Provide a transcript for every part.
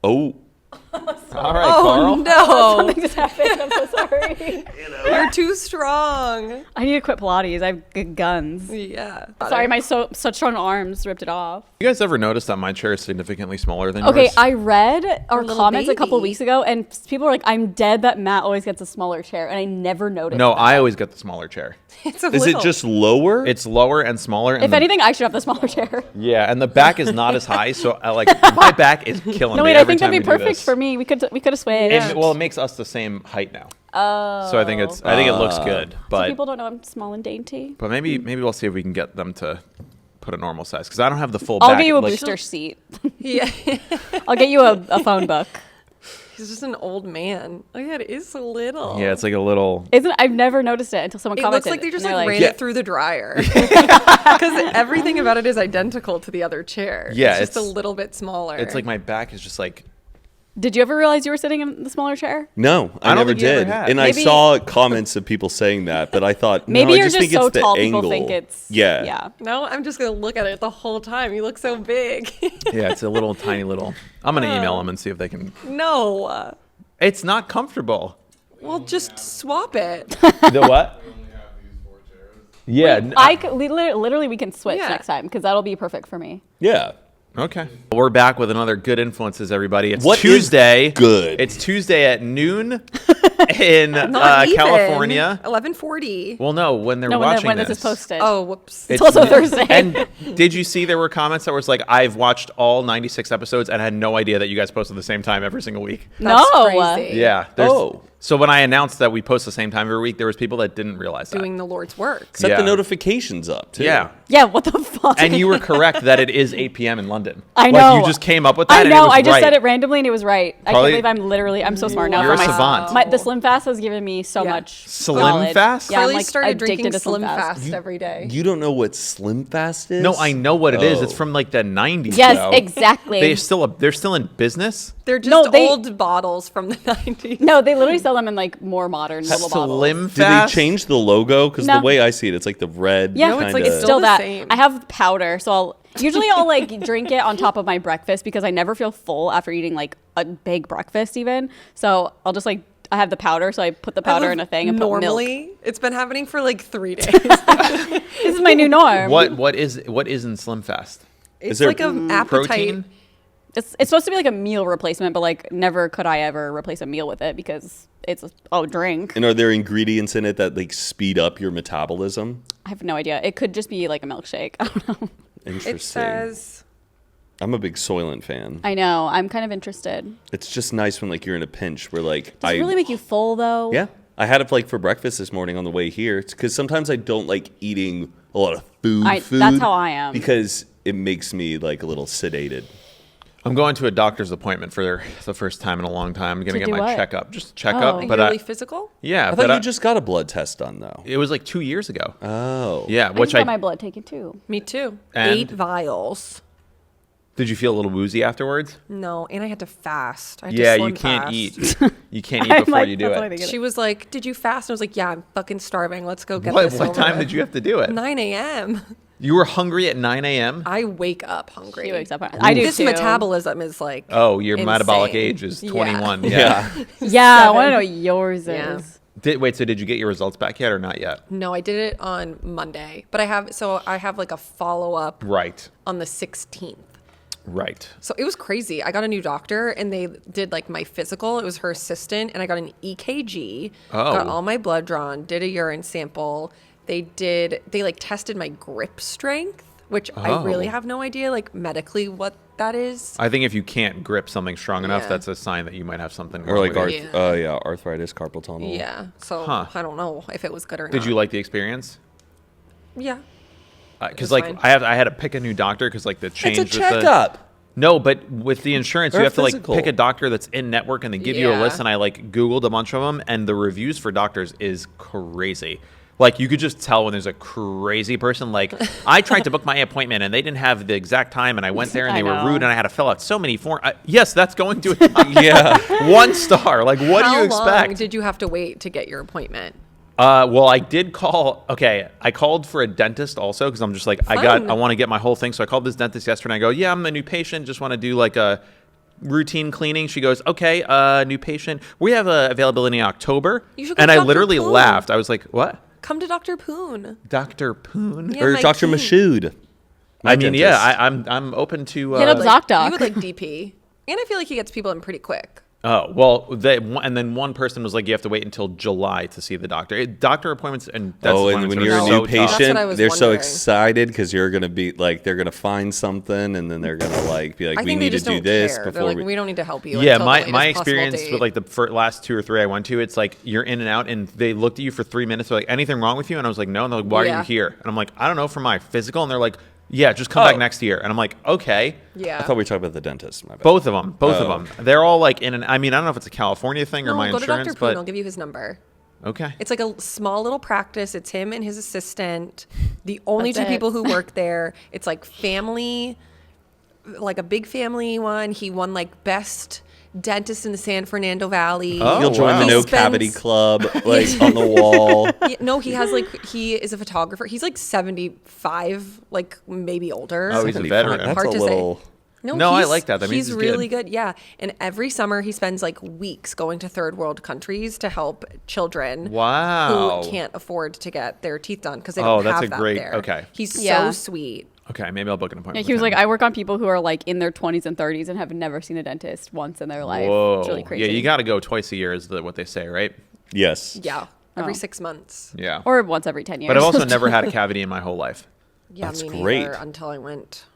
Oh. All right, Carl. No. Something just happened. I'm so sorry. You're too strong. I need to quit Pilates. I have good guns. Yeah. Sorry, my such strong arms ripped it off. You guys ever noticed that my chair is significantly smaller than Okay, yours? I read our little comments a couple baby. weeks ago, and people were like, "I'm dead that Matt always gets a smaller chair," and I never noticed. No, that. I always get the smaller chair. It's a Is little. it just lower? It's lower and smaller. And If anything, I should have the smaller chair. yeah, and the back is not as high, so my back is killing No, me wait, I every think that'd time be we do perfect this. for me. We could have swayed. Well, it makes us the same height now. Oh. So I think it looks good, So but people don't know I'm small and dainty. maybe we'll see if we can get them to put a normal size because I don't have the full. I'll back. get you a like, booster seat. Yeah. I'll get you a phone book. He's just an old man. Oh yeah, it is so little. Yeah, it's like a little. I've never noticed it until someone It commented. looks like they just and like they're ran it through the dryer. Because everything about it is identical to the other chair. Yeah, it's just a little bit smaller. It's like my back is just like. Did you ever realize you were sitting in the smaller chair? No, I don't never think you ever did. had. And Maybe- I saw comments of people saying that, but I thought Maybe no, I you're just just think so it's the tall, angle. people think it's Yeah. No, I'm just gonna look at it the whole time. You look so big. Yeah, it's a little tiny little. I'm gonna email them and see if they can. No. It's not comfortable. Well, just swap it. The what? Yeah. Literally, we can switch Yeah. next time because that'll be perfect for me. Yeah. Okay. We're back with another Good Influences, everybody. It's What is Tuesday. good? It's Tuesday at noon in Not even. California. 11:40. Well, no, when they're No, watching when this is posted. Oh, whoops. It's also Thursday. And did you see there were comments that was like, I've watched all 96 episodes and had no idea that you guys post at the same time every single week. That's no. crazy. Yeah. Oh. So when I announced that we post the same time every week, there was people that didn't realize that. Doing the Lord's work. Set Yeah. the notifications up too. Yeah. Yeah, what the fuck? And you were correct that it is 8 p.m. in London. I Like, know. you just came up with that I and know. it was I just right. said it randomly and it was right. Probably- I can't believe I'm so smart now. You're for a my, savant. The Slim Fast has given me so Yeah. much Slim knowledge. Fast? Yeah, I'm Carly like started addicted drinking to Slim Fast every day. You don't know what Slim Fast is? No, I know what it is. It's Oh. from like the 90s. Yes, though. exactly. They're still in business. They're just No, they- old bottles from the 90s. No, they literally sell them in like more modern little bottles. Slim Did they Fast. change the logo? Because No. the way I see it, it's like the red. Yeah, No, it's like kinda- it's Still the that. same. I have powder, so I'll like drink it on top of my breakfast because I never feel full after eating like a big breakfast even. So I'll just like I have the powder, so I put the powder in a thing and put milk. Normally, it's been happening for like 3 days. This is my new norm. What is in Slim Fast? It's there like an appetite. Protein? It's supposed to be like a meal replacement, but like never could I ever replace a meal with it because it's a drink. And are there ingredients in it that like speed up your metabolism? I have no idea. It could just be like a milkshake. I don't know. Interesting. It says I'm a big Soylent fan. I know. I'm kind of interested. It's just nice when like you're in a pinch where like Does it really make you full though? Yeah. I had it like for breakfast this morning on the way here. It's because sometimes I don't like eating a lot of food. That's how I am. Because it makes me like a little sedated. I'm going to a doctor's appointment for the first time in a long time. I'm going to get do my what? checkup. Just check Oh. up. a But yearly physical. yeah, I but thought you just got a blood test done though. it was like 2 years ago. Oh. Yeah, I which just got my blood taken too. Me too. And- 8 vials. did you feel a little woozy afterwards? No, and I had to fast. I had to Yeah, slim you can't fast. eat. You can't eat I'm before like, you do that's what I it. think She was like, "Did you fast?" And I was like, "Yeah, I'm fucking starving. Let's go get this What over time with." did you have to do it? 9 a.m. You were hungry at 9 a.m.? I wake up hungry. She wakes up. I do This too. metabolism is like. Oh, your insane. metabolic age is 21. Yeah. Yeah, I 7. want to know what yours Yeah. is. Wait, so did you get your results back yet or not yet? No, I did it on Monday, but I have like a follow up Right. on the 16th. Right. So it was crazy. I got a new doctor and they did like my physical. It was her assistant and I got an EKG. Got Oh. all my blood drawn, did a urine sample. They like tested my grip strength, which I really Oh. have no idea like medically what that is. I think if you can't grip something strong enough, Yeah. that's a sign that you might have something Or wrong like with it. arthritis, carpal tunnel. Yeah. So Huh. I don't know if it was good or not. Did you like the experience? Yeah. Because was like fine. I had to pick a new doctor because like the change. It's a with the- checkup. No, but with the insurance, Or you a have to like physical. pick a doctor that's in network, and they give you a Yeah. list. And I like Googled a bunch of them, and the reviews for doctors is crazy. Like you could just tell when there's a crazy person. Like I tried to book my appointment, and they didn't have the exact time, and I went there, and I they were know. rude, and I had to fill out so many forms. Yes, that's going to Yeah. 1 star. Like what do How you long expect? did you have to wait to get your appointment? Well, I did call. Okay, I called for a dentist also because I'm just like Fun. I want to get my whole thing. So I called this dentist yesterday. And I go, yeah, I'm a new patient. Just want to do like a routine cleaning. She goes, okay, new patient. We have availability in October. You should go And to I Dr. literally Poon. laughed. I was like, what? Come to Dr. Poon. Dr. Poon? Yeah, Or my Dr. king. Mashoud. I mean, yeah, I'm open to. Hit up ZocDoc. You would like DP. And I feel like he gets people in pretty quick. Oh, well, and then one person was like, you have to wait until July to see the doctor. Doctor appointments and that's And when you're a so new tough. That's what patient, I was they're so wondering. excited because you're gonna be like, they're gonna find something, and then they're gonna like be like, I we think they need to just do don't this care. They're before like, we don't need to help you. Yeah, until the my latest possible experience date. with like the last 2 or 3 I went to, it's like you're in and out, and they looked at you for 3 minutes. They're like, anything wrong with you? And I was like, no. And they're like, why are Yeah. you here? And I'm like, I don't know, for my physical. And they're like, yeah, just come back Oh. next year. And I'm like, okay. Yeah. I thought we were talking about the dentist. My bad. Both of them. Oh. Of them. They're all like in and I mean, I don't know if it's a California thing or No, my go to insurance, Dr. Poon. but I'll give you his number. okay. It's like a small little practice. It's him and his assistant. The only That's two it. people who work there. It's like family, like a big family one. He won like best dentist in the San Fernando Valley. Oh, You'll join wow. the He No spends- Cavity Club, like on the wall. No, he has like, he is a photographer. He's like 75, like maybe older. Oh, he's a veteran. That's Hard a to little. say. No, I he's- like that. That means he's he's really good. good. Yeah. And every summer he spends like weeks going to third world countries to help children Wow. who can't afford to get their teeth done because they Oh, don't that's have a that great- there. okay. He's Yeah. so sweet. Okay, maybe I'll book an Yeah, appointment. he was with like, him. I work on people who are like in their 20s and 30s and have never seen a dentist once in their life. Whoa. It's really crazy. Yeah, you got to go twice a year is what they say, right? Yes. Yeah. Every Oh. 6 months. Yeah. Or once every 10 years. But I've also never had a cavity in my whole life. Yeah, That's me great. neither until I went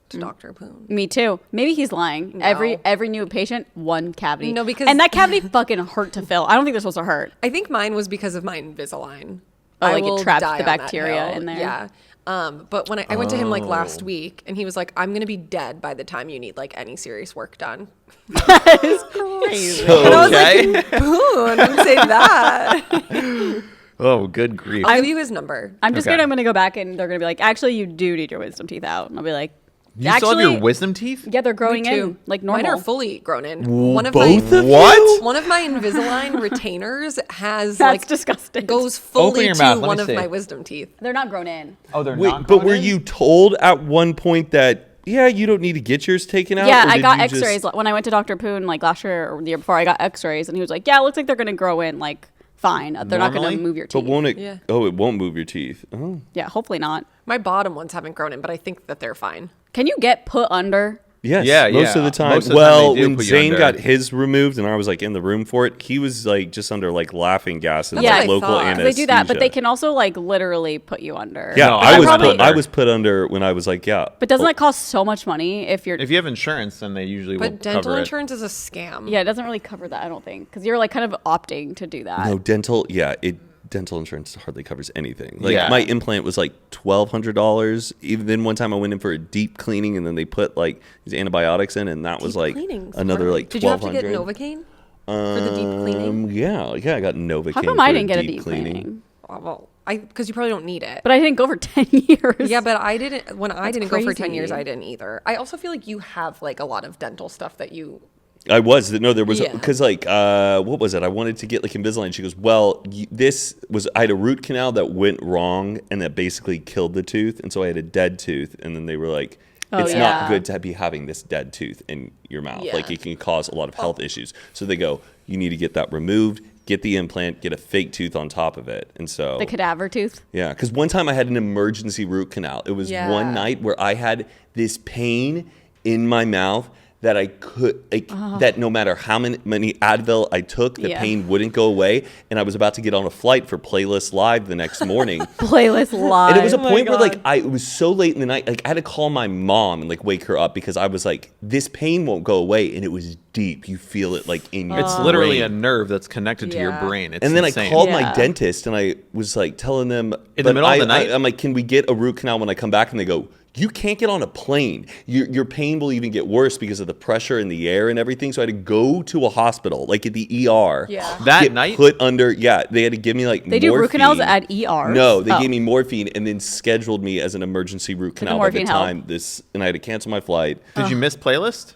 to Dr. Poon. Me too. Maybe he's lying. No. Every new patient, one cavity. No, because- and that cavity fucking hurt to fill. I don't think they're supposed to hurt. I think mine was because of my Invisalign. Oh, I like it will trapped die the on that bacteria hill. in there? Yeah. But when I went to him like last Oh. week, and he was like, "I'm gonna be dead by the time you need like any serious work done." That is crazy. And I was Okay. like, "Poon, don't say that." Oh, good grief. I'll give you his number. I'm just Okay. scared I'm going to go back and they're going to be like, actually, you do need your wisdom teeth out. And I'll be like, You still have your wisdom teeth? Yeah, they're growing Me too. in like normal. Mine are fully grown in. Both of What? One of my Invisalign retainers has That's like disgusting. goes Open fully your to mouth. Let one me of see. my wisdom teeth. They're not grown in. Oh, they're Wait, not but going were in? you told at one point that you don't need to get yours taken out? Yeah, or I did got you X-rays just- when I went to Dr. Poon like last year or the year before. I got X-rays and he was like, "Yeah, it looks like they're going to grow in like fine. They're not going Normally? to move your teeth." But won't it? Yeah. Oh, it won't move your teeth. Oh, Yeah, hopefully not. My bottom ones haven't grown in, but I think that they're fine. Can you get put under? yes. Yeah, most yeah. of the time. Most of the time Well, they do when put you Zane under. got his removed and I was like in the room for it, he was like just under like laughing gas and That's like what I local thought. anesthesia. They do that, but they can also like literally put you under. Yeah, No, I I was probably- put, I was put under when I was like, yeah. But doesn't Oh, that cost so much money if you're? If you have insurance, then they usually will But dental cover it. insurance is a scam. Yeah, it doesn't really cover that. I don't think because you're like kind of opting to do that. No, dental insurance hardly covers anything. Like Yeah. my implant was like $1,200. Even then, one time I went in for a deep cleaning, and then they put like these antibiotics in, and that was Deep like cleaning's another hard. like Did you have to get $1,200. Novocaine for the deep cleaning? Yeah, I got Novocaine. How come for I didn't get a deep cleaning. cleaning? Oh, well, because you probably don't need it. But I didn't go for 10 years. Yeah, but I didn't. When I That's didn't go for 10 years, crazy. I didn't either. I also feel like you have like a lot of dental stuff that you. I was no, there was Yeah. because like what was it? I wanted to get like Invisalign. She goes, well, this was I had a root canal that went wrong and that basically killed the tooth, and so I had a dead tooth, and then they were like, Oh, it's yeah. not good to be having this dead tooth in your mouth. Yeah. Like it can cause a lot of health issues. So they go, you need to get that removed, get the implant, get a fake tooth on top of it, and so The cadaver tooth. yeah, because one time I had an emergency root canal. It was Yeah. one night where I had this pain in my mouth that I could, like, that no matter how many Advil I took, the Yeah. pain wouldn't go away. And I was about to get on a flight for Playlist Live the next morning. Playlist live. And it was a Oh my point where, like, God. it was so late in the night, like, I had to call my mom and, like, wake her up because I was like, this pain won't go away. And it was deep. You feel it, like, in your It's literally a brain. nerve that's connected to your Yeah. brain. It's And then insane. I called my Yeah. dentist and I was like telling them In the but middle of the night? I'm like, can we get a root canal when I come back? And they go, you can't get on a plane. Your pain will even get worse because of the pressure in the air and everything. So I had to go to a hospital, like at the ER. Yeah. That get night? put under. Yeah, they had to give me like They do root canals morphine. at ERs? No, they Oh. gave me morphine and then scheduled me as an emergency root the canal by the morphine help? time and I had to cancel my flight. Did you miss playlist?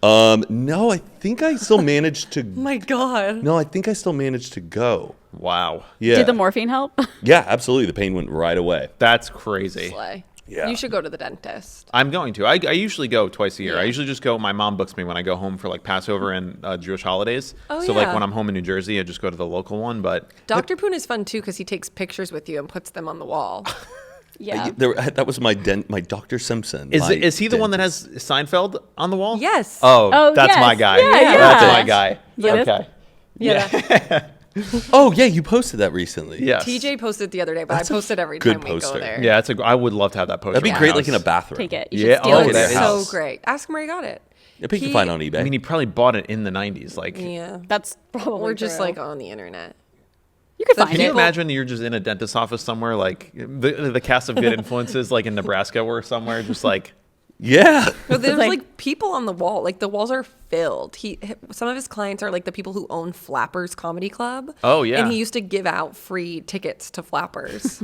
No, I think I still managed to. My God. No, I think I still managed to go. Wow. Yeah. Did the morphine help? Yeah, absolutely. The pain went right away. That's crazy. Slay. Yeah. You should go to the dentist. I'm going to. I usually go twice a year. Yeah. I usually just go. My mom books me when I go home for like Passover and Jewish holidays. Oh, so like yeah. when I'm home in New Jersey, I just go to the local one. But Dr. Poon is fun too because he takes pictures with you and puts them on the wall. Yeah. That was my Dr. Simpson. is he the one that has Seinfeld on the wall? Yes. Oh, that's yes. my guy. Yeah, That's yeah. my guy. Yeah. Okay. Yeah. Oh yeah, you posted that recently. Yes. TJ posted the other day, but That's I a post it every good time we go poster. there. Yeah, I would love to have that poster. That'd be in my great, like in a house. bathroom. Take it. You Yeah, should steal oh, it. that It's so is. great. Ask him where he got it. I think you can find it on eBay. I mean, he probably bought it in the 90s. Like, Yeah. That's probably Or just true. like on the internet. You could the find can you it. imagine you're just in a dentist's office somewhere, like the cast of Good Influences, like in Nebraska or somewhere, just like, Yeah. No, there's Like- like people on the wall. Like the walls are filled. Some of his clients are like the people who own Flappers Comedy Club. Oh, yeah. And he used to give out free tickets to Flappers.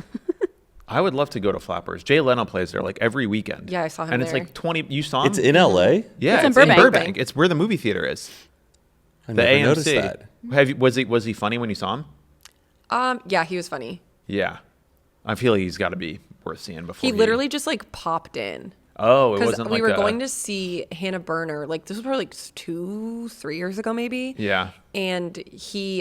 I would love to go to Flappers. Jay Leno plays there like every weekend. Yeah, I saw him And it's there. like 20. You saw him? It's in LA. Yeah, It's in Burbank. It's where the movie theater is. I The never noticed AMC. that. Was he funny when you saw him? Yeah, he was funny. Yeah, I feel like he's got to be worth seeing before. He literally just like popped in. Oh, it Because wasn't we like were a, going to see Hannah Berner. Like this was probably like 2-3 years ago, maybe. Yeah. And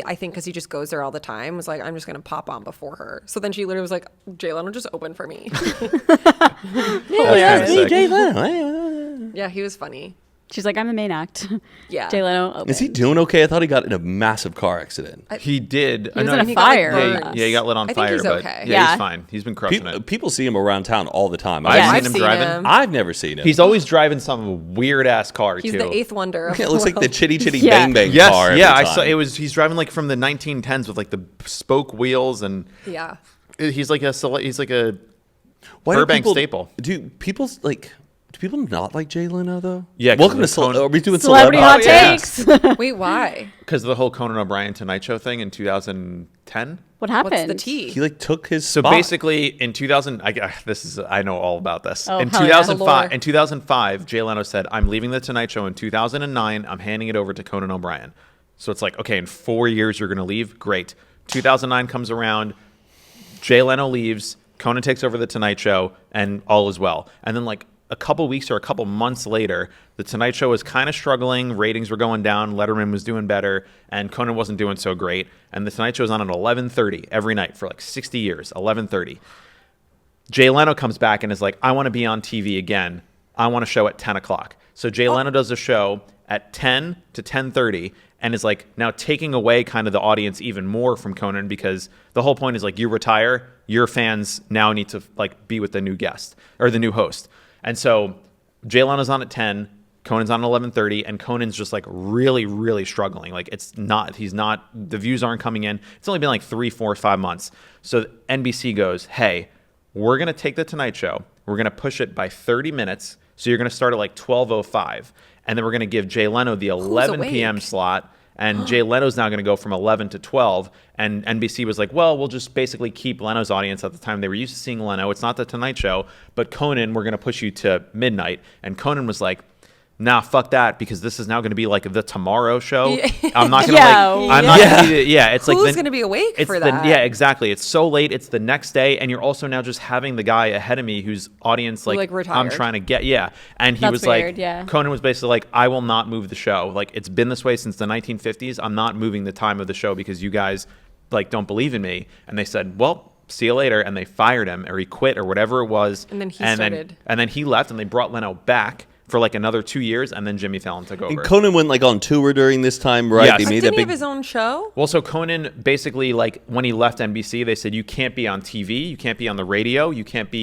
I think because he just goes there all the time, was like, I'm just going to pop on before her. So then she literally was like, Jay Leno just open for me. That's kinda sick. Jay Leno. Yeah, he was funny. She's like, I'm the main act. Yeah. Jay Leno. Is he opens. doing okay? I thought he got in a massive car accident. He did. He was no, in a he got, like, fire. burned. Yeah, he got lit on I think fire, he's but okay. yeah, Yeah. he's fine. He's been crushing it. People see him around town all the time. I've I've seen him seen driving. him. I've never seen him. He's always driving some weird ass car He's too. the eighth wonder of Yeah, it the looks like the world. Chitty Chitty Yeah. Bang Bang Yes, car. yeah, every I saw time. it was. He's driving like from the 1910s with like the spoke wheels, and Yeah. he's like a Why do Burbank people- staple. Do people not like Jay Leno though? Yeah, 'cause Welcome of to the Conan- Are we doing Celebrity celeb hot Oh, yeah. takes. Wait, why? because of the whole Conan O'Brien Tonight Show thing in 2010. What happened? What's the tea? He like took his So spot. basically, in 2000, I know all about this. Oh, in hell yeah. 2005, The in 2005, Jay Leno said, "I'm leaving the Tonight Show." In 2009, I'm handing it over to Conan O'Brien. So it's like, okay, in 4 years you're going to leave. Great. 2009 comes around, Jay Leno leaves, Conan takes over the Tonight Show, and all is well. And then like a couple weeks or a couple months later, the Tonight Show was kind of struggling. Ratings were going down. Letterman was doing better, and Conan wasn't doing so great. And the Tonight Show was on at 11:30 every night for like 60 years. 11:30. Jay Leno comes back and is like, "I want to be on TV again. I want a show at 10 o'clock." So Jay Leno does a show at 10 to 10:30 and is like now taking away kind of the audience even more from Conan, because the whole point is like, you retire, your fans now need to like be with the new guest or the new host. And so Jay Leno's on at 10, Conan's on at 11:30, and Conan's just like really, really struggling. Like the views aren't coming in. It's only been like 3, 4, 5 months. So NBC goes, "Hey, we're going to take the Tonight Show. We're going to push it by 30 minutes. So you're going to start at like 12:05. And then we're going to give Jay Leno the 11 p.m. awake? slot. And Jay Leno's now going to go from 11 to 12. And NBC was like, well, we'll just basically keep Leno's audience at the time. They were used to seeing Leno. It's not the Tonight Show. But Conan, we're going to push you to midnight. And Conan was like, nah, fuck that, because this is now going to be like the Tomorrow Show. I'm not going to I'm not going to be it's like Who's going to be awake it's for the, that? Yeah, exactly. It's so late. It's the next day, and you're also now just having the guy ahead of me whose audience like I'm retired. trying to get. Yeah, and he That's was weird, like, yeah. Conan was basically like, I will not move the show. Like, it's been this way since the 1950s. I'm not moving the time of the show because you guys like don't believe in me. And they said, well, see you later. And they fired him, or he quit, or whatever it was. And then he started. And then he left, and they brought Leno back for like another 2 years, and then Jimmy Fallon took over. And Conan went like on tour during this time, right? Yes. They But made Didn't that he big. have his own show? Well, so Conan basically, like, when he left NBC, they said, you can't be on TV, you can't be on the radio, you can't do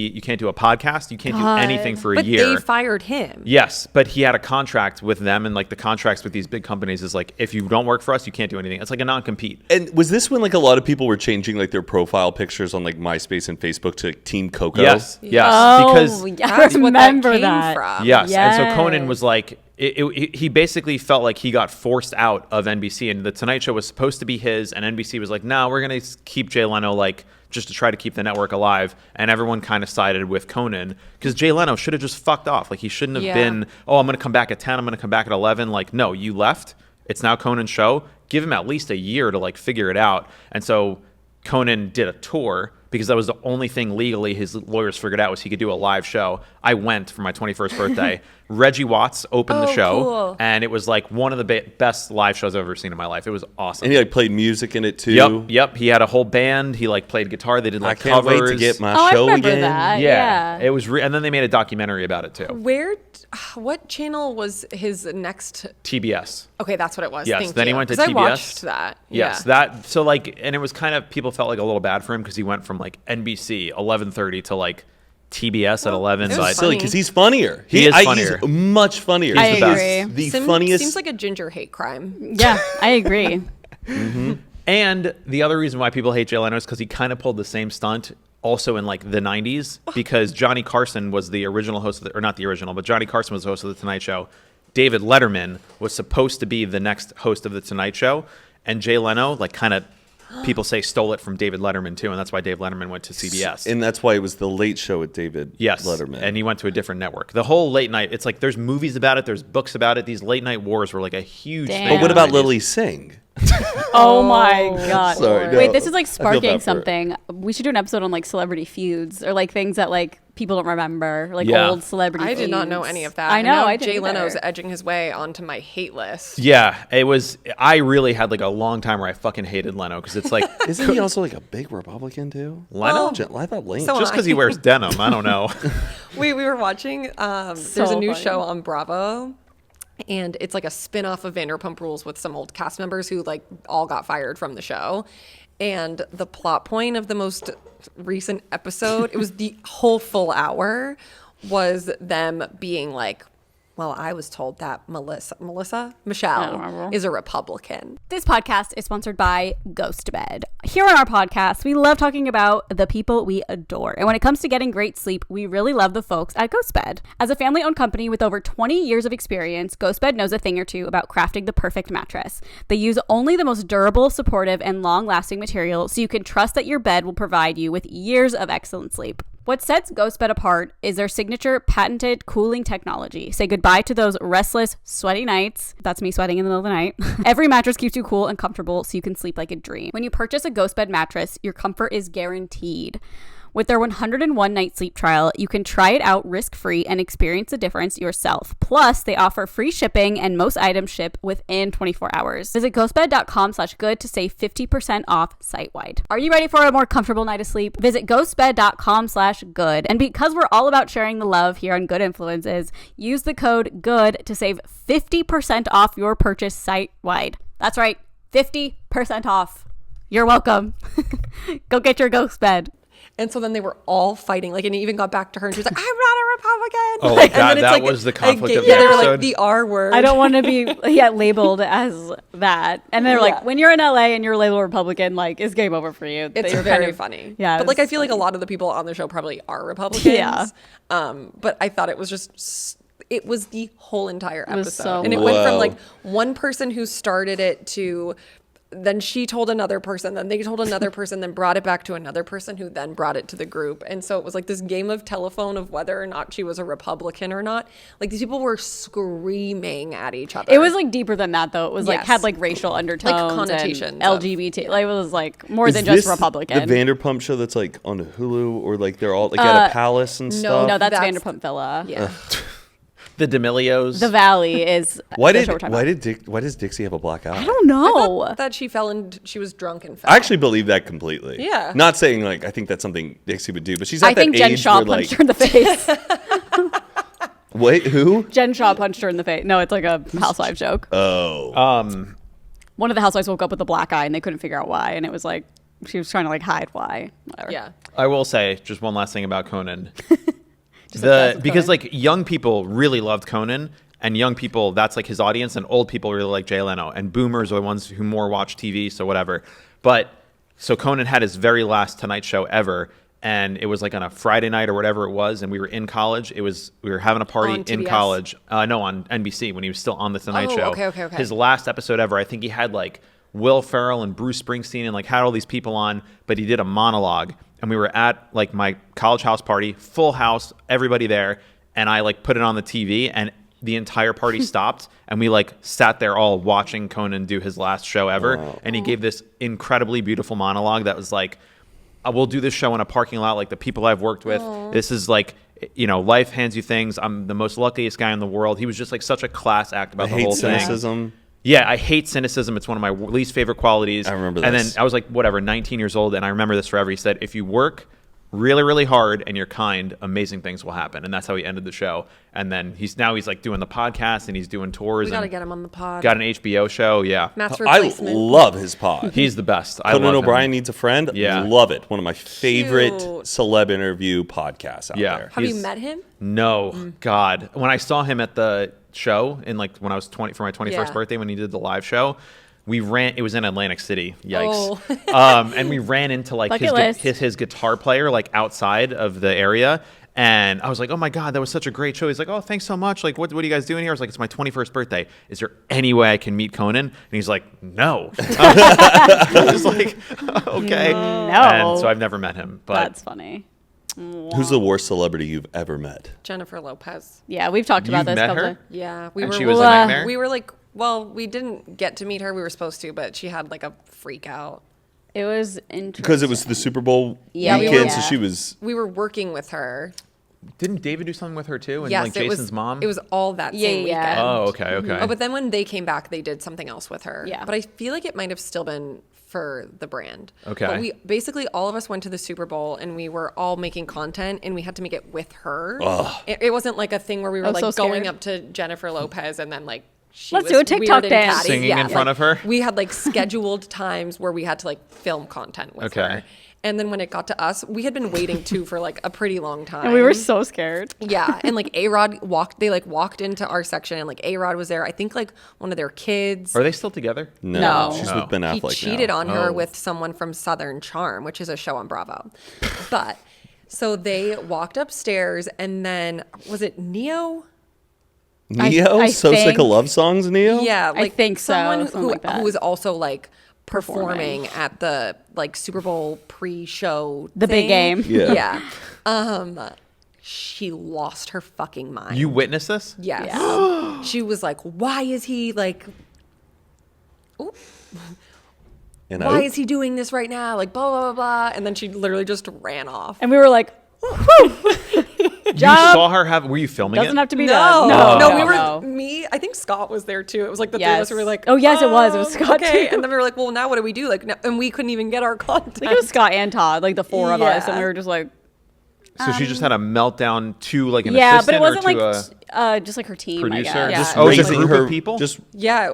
a podcast, you can't do anything for a But year. they fired him. Yes, but he had a contract with them, and like the contracts with these big companies is like, if you don't work for us, you can't do anything. It's like a non-compete. And was this when like a lot of people were changing like their profile pictures on like MySpace and Facebook to like, Team Coco? Yes, yes, Oh, because yeah, That's I what remember that that. came from. yes. And so Conan Yes. was like, he basically felt like he got forced out of NBC, and the Tonight Show was supposed to be his, and NBC was like, no, we're gonna keep Jay Leno, like, just to try to keep the network alive. And everyone kind of sided with Conan, because Jay Leno should have just fucked off. Like, he shouldn't have been, oh, I'm gonna come back at 10, I'm gonna come back at 11. Like, no, you left. It's now Conan's show. Give him at least a year to like figure it out. And so Conan did a tour, because that was the only thing legally his lawyers figured out was he could do a live show. I went for my 21st birthday. Reggie Watts opened the show, cool. and it was like one of the best live shows I've ever seen in my life. It was awesome. And he like played music in it too. Yep. He had a whole band. He like played guitar. They did I like can't covers. wait to get my Oh, I show remember again. that. Yeah, it was, and then they made a documentary about it too. What channel was his next? TBS. Okay, that's what it was. Yes, Thank then he you. went to 'Cause TBS. I watched that. Yes, Yeah. that. So like, and it was kind of, people felt like a little bad for him because he went from like NBC 11:30 to like TBS at 11. it was But It's silly funny. because he's funnier. He is funnier. He's much funnier. I He's the best. agree. The Seems funniest. like a ginger hate crime. Yeah, I agree. and the other reason why people hate Jay Leno is because he kind of pulled the same stunt also in like the 90s because Johnny Carson was the original host of or not the original, but Johnny Carson was the host of the Tonight Show. David Letterman was supposed to be the next host of the Tonight Show, and Jay Leno like kind of, people say, stole it from David Letterman too, and that's why Dave Letterman went to CBS. And that's why it was the Late Show with David Letterman. And he went to a different network. The whole late night, it's like there's movies about it, there's books about it. These late night wars were like a huge Damn. thing. But what in the about 90s. Lily Singh? Oh my god. Sorry, no. Wait, this is like I feel sparking bad for her. something. We should do an episode on like celebrity feuds or like things that like people don't remember, like Yeah. old celebrity I did not know feuds. any of that. I And know. now I didn't Jay Leno's either. edging his way onto my hate list. Yeah, it was. I really had like a long time where I fucking hated Leno because it's like Isn't he also like a big Republican too? Leno? I thought Lane. So- Just because he wears denim, I don't know. We were watching. There's a new funny. show on Bravo, and it's like a spin-off of Vanderpump Rules with some old cast members who like all got fired from the show. And the plot point of the most recent episode, it was the whole full hour, was them being like, well, I was told that Michelle remember. is a Republican. This podcast is sponsored by GhostBed. Here on our podcast, we love talking about the people we adore. And when it comes to getting great sleep, we really love the folks at GhostBed. As a family-owned company with over 20 years of experience, GhostBed knows a thing or two about crafting the perfect mattress. They use only the most durable, supportive, and long-lasting material so you can trust that your bed will provide you with years of excellent sleep. What sets GhostBed apart is their signature patented cooling technology. Say goodbye to those restless, sweaty nights. That's me sweating in the middle of the night. Every mattress keeps you cool and comfortable so you can sleep like a dream. When you purchase a GhostBed mattress, your comfort is guaranteed. With their 101-night sleep trial, you can try it out risk-free and experience the difference yourself. Plus, they offer free shipping and most items ship within 24 hours. Visit ghostbed.com/good to save 50% off site-wide. Are you ready for a more comfortable night of sleep? Visit ghostbed.com/good. And because we're all about sharing the love here on Good Influences, use the code GOOD to save 50% off your purchase site-wide. That's right, 50% off. You're welcome. Go get your ghost bed. And so then they were all fighting, like, and it even got back to her, and she was like, "I'm not a Republican." Oh, Like, God, and then it's that like was the conflict of the yeah, they were episode. like the R word. I don't want to be labeled as that. And they're like, Yeah. when you're in LA and you're labeled Republican, like, it's game over for you. It's You're very kind of- funny. Yeah. but like I it's feel like a lot of the people on the show probably are Republicans. Yeah. But I thought it was just. It was the whole entire was episode, so and it went from Whoa. like one person who started it to. Then she told another person, then they told another person, then brought it back to another person who then brought it to the group. And so it was like this game of telephone of whether or not she was a Republican or not. Like these people were screaming at each other. It was like deeper than that, though. It was like, Yes. had like racial undertones. connotations And of- LGBT. Like, it was like more Is than just this Republican. The Vanderpump show that's like on Hulu or like they're all like at a palace and stuff. no, that's That's- Vanderpump Villa. yeah. The D'Amelios. The Valley is Why the did show we're talking about. why does Dixie have a black eye? I don't know. That she fell and she was drunk and fell. I actually believe that completely. Yeah. Not saying like I think that's something Dixie would do, but she's at I think that Jen age Shaw where punched like her in the face. wait, who? Jen Shaw punched her in the face. No, it's like a housewife joke. Oh. One of the housewives woke up with a black eye and they couldn't figure out why. And it was like, she was trying to like hide why. Whatever. Yeah. I will say just one last thing about Conan. Just obsessed with Because Conan. like young people really loved Conan, and young people, that's like his audience, and old people really like Jay Leno, and boomers are the ones who more watch TV, so whatever. But so Conan had his very last Tonight Show ever, and it was like on a Friday night or whatever it was, and we were in college. We were having a party On in TBS? college. No, on NBC when he was still on the Tonight Oh, Show. okay. His last episode ever. I think he had like Will Ferrell and Bruce Springsteen and like had all these people on, but he did a monologue. And we were at like my college house party, full house, everybody there, and I like put it on the TV, and the entire party stopped, and we like sat there all watching Conan do his last show ever. Wow. And he gave this incredibly beautiful monologue that was like we'll do this show in a parking lot, like the people I've worked with. This is like, life hands you things. I'm the most luckiest guy in the world. He was just like such a class act about the whole thing. Cynicism. Yeah, I hate cynicism. It's one of my least favorite qualities. I remember And this. then I was like, 19 years old, and I remember this forever. He said, if you work really, really hard and you're kind, amazing things will happen. And that's how he ended the show. And then he's like doing the podcast and he's doing tours. We got to and get him on the pod. got an HBO show. Yeah. Matt's I replacement. love his pod. He's the best. I Conan love O'Brien him. Needs a Friend. Yeah. Love it. One of my favorite Cute. celeb interview podcasts out Yeah. there. Have you He's- met him? No, God. When I saw him at the show when I was 20 for my 21st Yeah. birthday, when he did the live show, it was in Atlantic City. Yikes. Oh. And we ran into like Bucket list. his guitar player like outside of the area. And I was like, oh my God, that was such a great show. He's like, oh, thanks so much. Like, what are you guys doing here? I was like, it's my 21st birthday. Is there any way I can meet Conan? And he's like, no. I was like, okay. No. And so I've never met him. But That's funny. Who's the worst celebrity you've ever met? Jennifer Lopez. Yeah, we've talked about You've this. met couple her? of- Yeah, we And were. she was a Well, nightmare? We were like, well, we didn't get to meet her. We were supposed to, but she had like a freak out. It was interesting. Because it was the Super Bowl Yeah, we weekend, were- so she was. We were working with her. Didn't David do something with her too? And Yes, like it Jason's was. mom? It was all that same Yeah. weekend. Oh, okay, okay. Oh, but then when they came back, they did something else with her. Yeah. But I feel like it might have still been for the brand. Okay. But we basically all of us went to the Super Bowl and we were all making content and we had to make it with her. It wasn't like a thing where we were I was like so going scared. up to Jennifer Lopez and then like she Let's was do a TikTok weird and dance. catty. Singing in front of her? We had like scheduled times where we had to like film content with Okay. her. And then when it got to us, we had been waiting too for like a pretty long time. And we were so scared. Yeah, and like A-Rod walked into our section and like A-Rod was there. I think like one of their kids. Are they still together? No. She's Oh. with Ben He Affleck cheated now. on her Oh. with someone from Southern Charm, which is a show on Bravo. But so they walked upstairs and then was it Neo? Neo? I So Sick think- of Love Songs, Neo? Yeah, like think so, someone something who like that. who was also like performing at the like Super Bowl pre-show The big thing. game. Yeah. Yeah. She lost her fucking mind. You witnessed this? Yes. Yeah. She was like, why is he like, And why is he doing this right now? Like, blah, blah, blah, blah. And then she literally just ran off. And we were like, You Job saw her have. Were you filming doesn't it? have to be No, done. no, we were, no. me, I think Scott was there too. It was like the three of us who were like, Oh, yes, it was. It was Scott, okay. too. And then we were like, well, now what do we do? Like, no, and we couldn't even get our content. I think it was Scott and Todd, like the four of us, and Yeah. we were just like, So she just had a meltdown to like an yeah, but assistant it wasn't or like to just like her team, producer? I guess. Just Yeah. Oh, it's a raising group her of people? Just Yeah,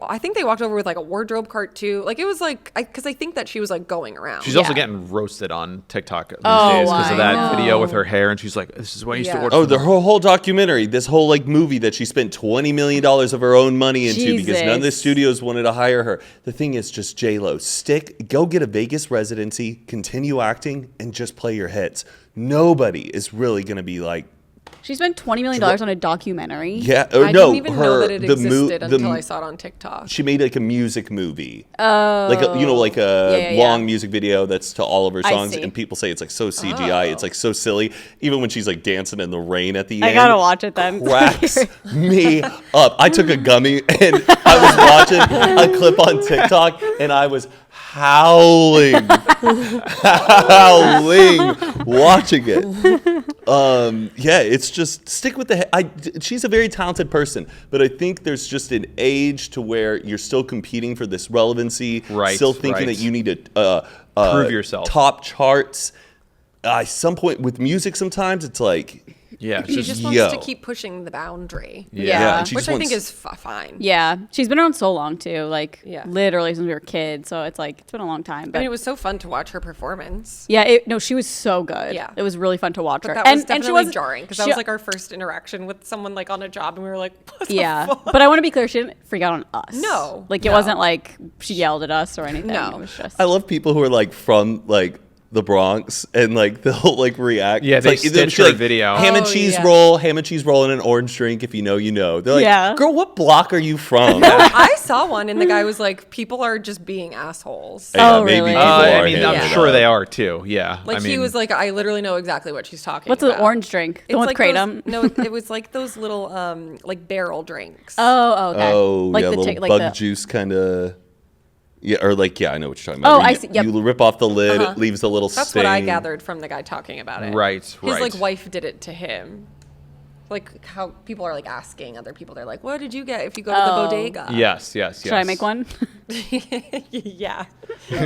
I think they walked over with like a wardrobe cart too. Like it was like, because I think that she was like going around. She's also Yeah. getting roasted on TikTok these Oh, days because of I that know. video with her hair, and she's like, "This is what I used to Yeah. watch." Oh, from the whole documentary, this whole like movie that she spent $20 million of her own money into because none of the Jesus. studios wanted to hire her. The thing is just J-Lo. Go get a Vegas residency, continue acting, and just play your hits. Nobody is really going to be like, She spent $20 million on a documentary. yeah, or I no, didn't even know that it existed until I saw it on TikTok. She made like a music movie. Like a, like a Yeah, long yeah. music video that's to all of her I songs, see. and people say it's like so CGI. It's like so silly. Even when she's like dancing in the rain at the I end. gotta watch it then. Cracks me up. I took a gummy and I was watching a clip on TikTok and I was howling watching it. Yeah, it's just stick with she's a very talented person, but I think there's just an age to where you're still competing for this relevancy, Right, still thinking right. that you need to Prove yourself. top charts. At some point with music, sometimes it's like, Yeah, She she's just wants yo. to keep pushing the boundary, Yeah. and she which just I wants- think is fine. Yeah, she's been around so long too, like Yeah. literally since we were kids. So it's like it's been a long time. I But mean, it was so fun to watch her performance. yeah, no, she was so good. Yeah. It was really fun to watch But her. that was and she definitely wasn't jarring because that she- was like our first interaction with someone like on a job, and we were like, what the yeah. fuck? But I want to be clear, she didn't freak out on us. No, like it no. wasn't like she yelled at us or anything. No. It was just I love people who are like from like the Bronx and like they'll like react. Yeah, It's they like, stitch it'll be her like, video. Ham and Oh, cheese yeah. roll, and an orange drink. If you know, you know. They're like, Yeah. girl, what block are you from? I saw one, and the guy was like, people are just being assholes. Yeah, Oh, maybe really? people I are mean, handling I'm it sure up. they are too. Yeah, Like I mean, he was like, I literally know exactly what she's talking what's about. the orange drink? The It's one like with kratom? no, it was like those little like barrel drinks. Oh, okay. Oh, like yeah, the little like bug the, juice kind of. Yeah, or like, yeah, I know what you're talking about. Oh, Where I you- see, yep. You rip off the lid, it leaves a little That's stain. what I gathered from the guy talking about it. Right, His right. like wife did it to him. Like how people are like asking other people, they're like, "What did you get if you go to the bodega?" Yes. Should I make one? Yeah.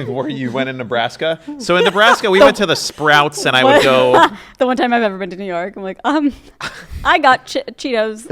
Where you went in Nebraska? So in Nebraska, we went to the Sprouts, and I would go. The one time I've ever been to New York, I'm like, I got Cheetos.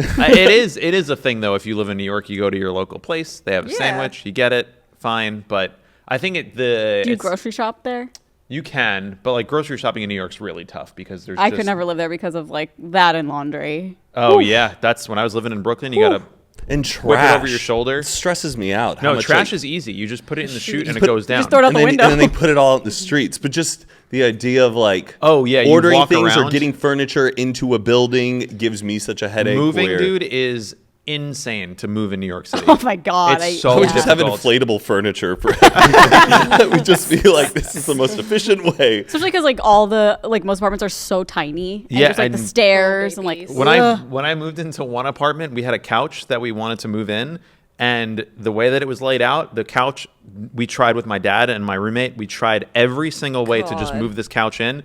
It is a thing though. If you live in New York, you go to your local place. They have a Yeah. sandwich. You get it, fine. But I think Do you it's- grocery shop there? You can, but like grocery shopping in New York's really tough because there's. I just, could never live there because of like that and laundry. Oh yeah, that's when I was living in Brooklyn. You gotta And whip trash. it over your shoulder. It stresses me out. No, how much, trash like, is easy. You just put it in the chute and it put- goes down. Just throw it out the window. and then they put it all out in the streets. But just the idea of like Oh, yeah, you ordering walk things or around. getting furniture into a building gives me such a headache. Moving, where dude, is insane to move in New York City. Oh my God. It's so I would just have difficult. inflatable furniture for that would just be like, this is the most efficient way. Especially because like all the like most apartments are so tiny. And Yeah, there's like the and- stairs and Little like babies. When I moved into one apartment, we had a couch that we wanted to move in, and the way that it was laid out, the couch we tried with my dad and my roommate. We tried every single way to just God. move this couch in.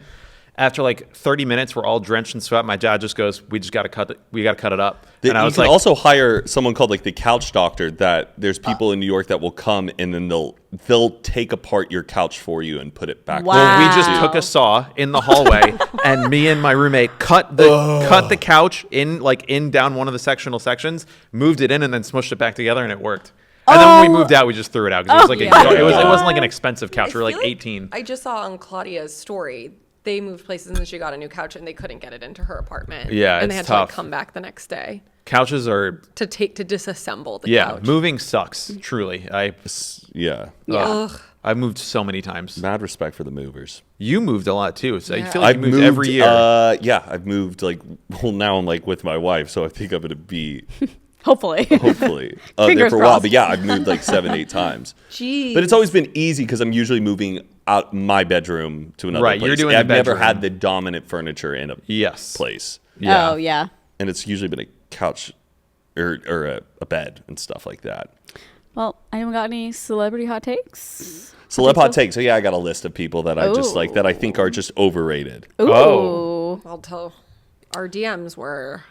After like 30 minutes, we're all drenched in sweat. My dad just goes, "We just got to cut it. We got to cut it up." And I You was can like, also hire someone called like the couch doctor. That there's people in New York that will come and then they'll take apart your couch for you and put it back. Wow. Well, we just took a saw in the hallway, and me and my roommate cut the couch in down one of the sectional sections, moved it in, and then smushed it back together, and it worked. And then when we moved out, we just threw it out because it was like yeah. it wasn't like an expensive couch. We were I like feel 18. I just saw on Claudia's story, they moved places and she got a new couch and they couldn't get it into her apartment. Yeah, and they it's had to tough. like come back the next day Couches are to disassemble the yeah, couch. moving sucks. Truly, Yeah. Ugh. I've moved so many times. Mad respect for the movers. You moved a lot too, so I Yeah. feel like you moved every year. Yeah, I've moved like now I'm like with my wife, so I think I'm gonna be hopefully. hopefully there Fingers for a while. crossed. But yeah, I've moved like 7-8 times. Jeez. But it's always been easy because I'm usually moving out my bedroom to another Right, place. you're doing I've the never bedroom. had the dominant furniture in a Yes. place, Yeah. Oh yeah. and it's usually been a couch or a bed and stuff like that. Well, anyone got any celebrity hot takes? Celeb hot take. So yeah, I got a list of people that I just like that I think are just overrated. Ooh. Oh. I'll tell. Our DMs were,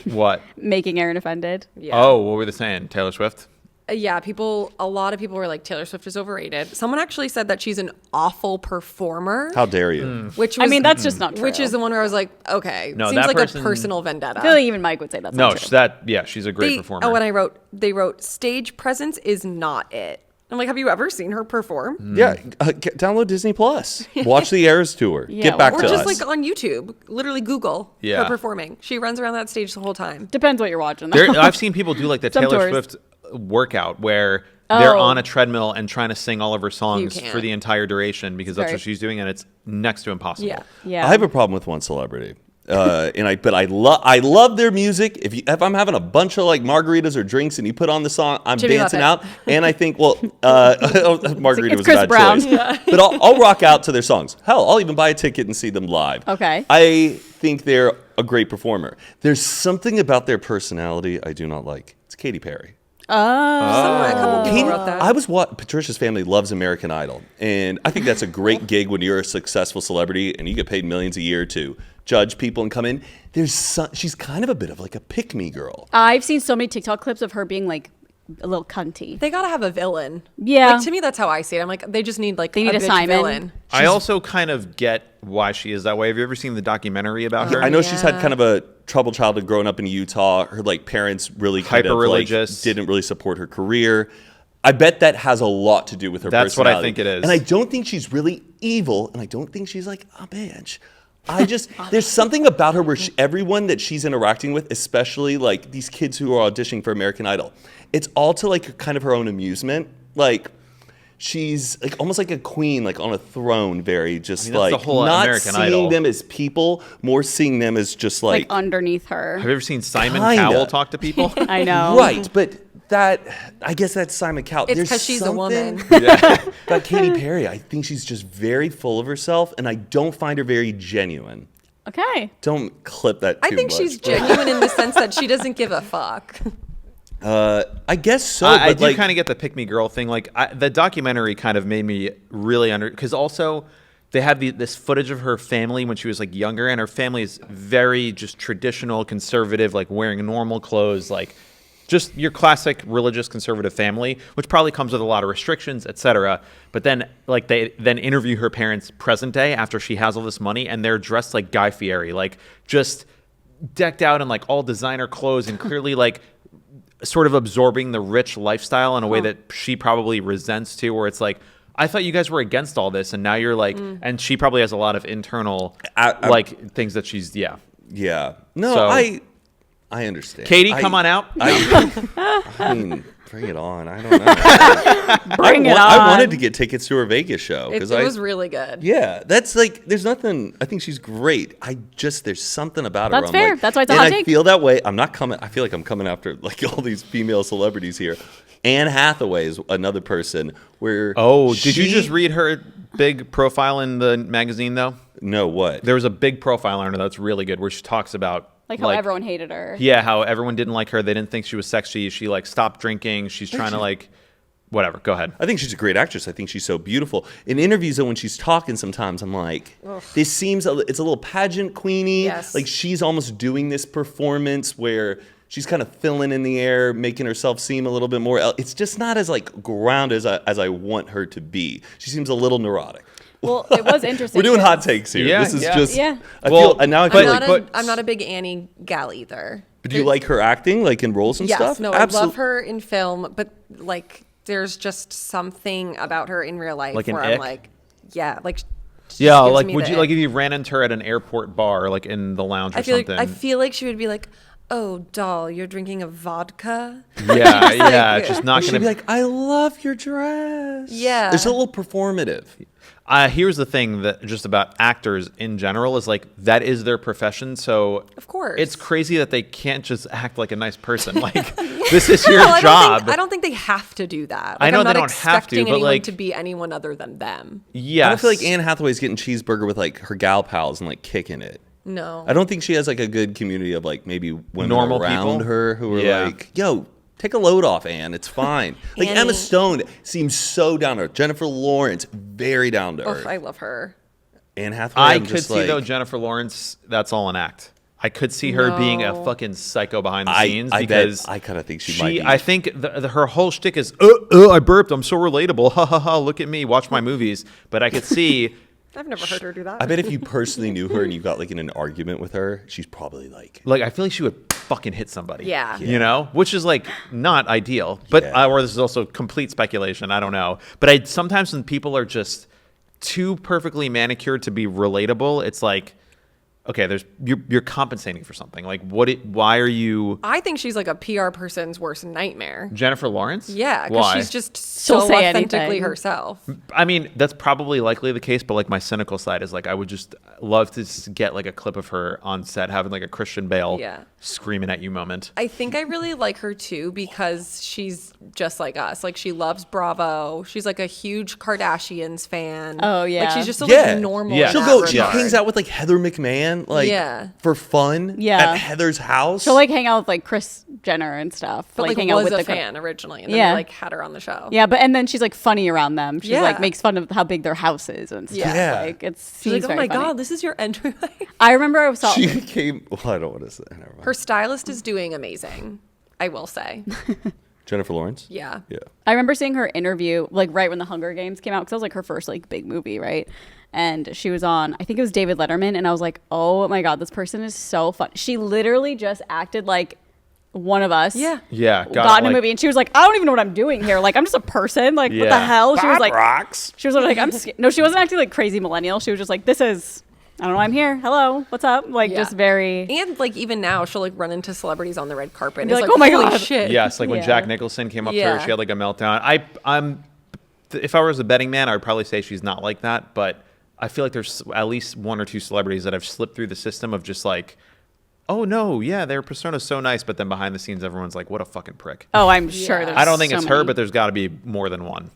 What? Making Aaron offended. yeah. Oh, what were they saying? Taylor Swift? Yeah, a lot of people were like, Taylor Swift is overrated. Someone actually said that she's an awful performer. How dare you? Which was, I mean, that's just not true. which is the one where I was like, okay, No, seems that like person- a personal vendetta. I feel like even Mike would say that's No, not true. she's a great performer. Oh, and they wrote stage presence is not it. I'm like, have you ever seen her perform? Yeah, download Disney Plus. Watch the Eras tour. Yeah, Get back Or to just us. like on YouTube, literally Google Yeah. her performing. She runs around that stage the whole time. Depends what you're watching. I've seen people do like the Some Taylor tours. Swift workout where they're Oh. on a treadmill and trying to sing all of her songs can't. for the entire duration because that's Sorry. what she's doing, and it's next to impossible. Yeah. Yeah. I have a problem with one celebrity. I love their music. If I'm having a bunch of like margaritas or drinks and you put on the song, I'm Jimmy dancing Buffett. out. And I think, well, margarita It's was Chris a bad Brown. choice. But I'll rock out to their songs. Hell, I'll even buy a ticket and see them live. Okay. I think they're a great performer. There's something about their personality I do not like. It's Katy Perry. A couple people wrote that. I was Patricia's family loves American Idol, and I think that's a great gig when you're a successful celebrity and you get paid millions a year to judge people and come in. She's kind of a bit of like a pick-me girl. I've seen so many TikTok clips of her being like a little cunty. They gotta have a villain. Yeah. Like, to me, that's how I see it. I'm like, they just need like They need a bitch Simon. villain. I also kind of get why she is that way. Have you ever seen the documentary about her? I know she's had Yeah. kind of a troubled childhood growing up in Utah. Her like parents really kind of like Hyper-religious. didn't really support her career. I bet that has a lot to do with her That's what I personality. think it is. And I don't think she's really evil, and I don't think she's like a bitch. There's something about her where everyone that she's interacting with, especially like these kids who are auditioning for American Idol, it's all to like kind of her own amusement. Like she's like almost like a queen, like on a throne, very just I mean, that's like the whole not American seeing Idol. them as people, more seeing them as just like like underneath her. Have you ever seen Simon Kinda. Cowell talk to people? I know. right. But that I guess that's Simon Cowell. It's There's 'cause she's a something woman. about Katy Perry. I think she's just very full of herself, and I don't find her very genuine. Okay. Don't clip that. I too think much, she's but- genuine in the sense that she doesn't give a fuck. I guess so. I but do like, kind of get the pick me girl thing. Like the documentary kind of made me really because also they have this footage of her family when she was like younger, and her family is very just traditional, conservative, like wearing normal clothes, like just your classic religious conservative family, which probably comes with a lot of restrictions, etc. But then like they then interview her parents present day after she has all this money, and they're dressed like Guy Fieri, like just decked out in like all designer clothes and clearly like sort of absorbing the rich lifestyle in a way that she probably resents too, where it's like, I thought you guys were against all this, and now you're like, and she probably has a lot of internal like things that she's Yeah. No, So- I understand. Katie, come on out. I mean, bring it on. I don't know. Bring it on. I wanted to get tickets to her Vegas show It was really good. Yeah, that's like, there's nothing. I think she's great. There's something about her. That's I'm fair. like, That's why it's a and hot I take. feel that way. I feel like I'm coming after like all these female celebrities here. Anne Hathaway is another person where. Oh, did you just read her big profile in the magazine though? No, what? There was a big profile on her that's really good where she talks about Like how everyone hated her. Yeah, how everyone didn't like her. They didn't think she was sexy. She like stopped drinking. She's trying to like whatever. Go ahead. I think she's a great actress. I think she's so beautiful. In interviews, though, when she's talking, sometimes I'm like, this seems it's a little pageant queenie. Yes. Like she's almost doing this performance where she's kind of filling in the air, making herself seem a little bit more. It's just not as like grounded as I want her to be. She seems a little neurotic. Well, it was interesting. We're doing because- hot takes here. Yeah, This is yeah. just. Yeah. I Well, feel, and now I feel like. I'm not a big Annie gal either. But do you like her acting, like in roles and Yes, stuff? no, I love her in film, but like there's just something about her in real life Like an where ick? I'm like, yeah, like. she Yeah, gives like me would the you like ick. if you ran into her at an airport bar, like in the lounge or something? I feel like she would be like, "Oh, doll, you're drinking a vodka." yeah, yeah, just not She'd gonna be like, I love your dress. Yeah. It's a little performative. Here's the thing that just about actors in general is like that is their profession. So Of course. it's crazy that they can't just act like a nice person. Like this is your Well, job. I don't think they have to do that. I Like, know I'm they not don't have to, expecting but, anyone like- to be anyone other than them. Yes. I don't feel like Anne Hathaway's getting cheeseburger with like her gal pals and like kicking it. No. I don't think she has like a good community of like maybe women Normal around people? her who are Yeah. like, yo, take a load off, Anne. It's fine. Like Annie. Emma Stone seems so down to earth. Jennifer Lawrence, very down to Oh, earth. I love her. Anne Hathaway, I I'm could just see like, though Jennifer Lawrence. That's all an act. I could see her being a No. fucking psycho behind the I scenes bet because I kind of think she might be. I think her whole shtick is, I burped. I'm so relatable. Ha ha ha. Look at me. Watch my movies. But I could see. I've never heard her do that. I bet if you personally knew her and you got like in an argument with her, she's probably like, Like, I feel like she would fucking hit somebody. Yeah. You know? Which is, like, not ideal. But, Yeah. or this is also complete speculation. I don't know. But sometimes when people are just too perfectly manicured to be relatable, it's like, okay, you're compensating for something. Like, why are you I think she's like a PR person's worst nightmare. Jennifer Lawrence? Yeah, because Why? she's just so She'll say authentically anything. herself. I mean, that's probably likely the case, but like my cynical side is like I would just love to just get like a clip of her on set having like a Christian Bale Yeah. screaming at you moment. I think I really like her too because she's just like us. Like she loves Bravo. She's like a huge Kardashians fan. Oh, yeah. Like she's just so Yeah. like normal. Yeah. in she'll that go. She regard. hangs out with like Heather McMahon, like Yeah. for fun. Yeah. at Heather's house. She'll like hang out with like Chris Jenner and stuff. But like hang out was with a the fan originally, and then Yeah. they like had her on the show. Yeah, but and then she's like funny around them. She Yeah. like makes fun of how big their house is and stuff. Yeah. Like it's She's like, oh my god, this is your entryway. I remember I saw she came. Well, I don't want to say. Never mind. Her stylist is doing amazing. I will say. Jennifer Lawrence. Yeah. Yeah. I remember seeing her interview like right when the Hunger Games came out because that was like her first like big movie, right? And she was on, I think it was David Letterman, and I was like, oh my god, this person is so fun. She literally just acted like one of us. Yeah. Yeah, Got in a like- movie, and she was like, I don't even know what I'm doing here. Like I'm just a person. Like what the Yeah. hell? She was like, rocks. she was like, no, she wasn't acting like crazy millennial. She was just like, this is, I don't know, I'm here. Hello, what's up? Like Yeah. just very. And like even now, she'll like run into celebrities on the red carpet. And Be it's like, like, "Oh my holy God." shit. Yes, like when Yeah. Jack Nicholson came up to her, Yeah. she had like a meltdown. If I was a betting man, I would probably say she's not like that, but I feel like there's at least one or two celebrities that have slipped through the system of just like, oh no, yeah, their persona's so nice, but then behind the scenes, everyone's like, what a fucking prick. Oh, I'm sure. Yeah. There's I don't think so it's her, many. but there's got to be more than one.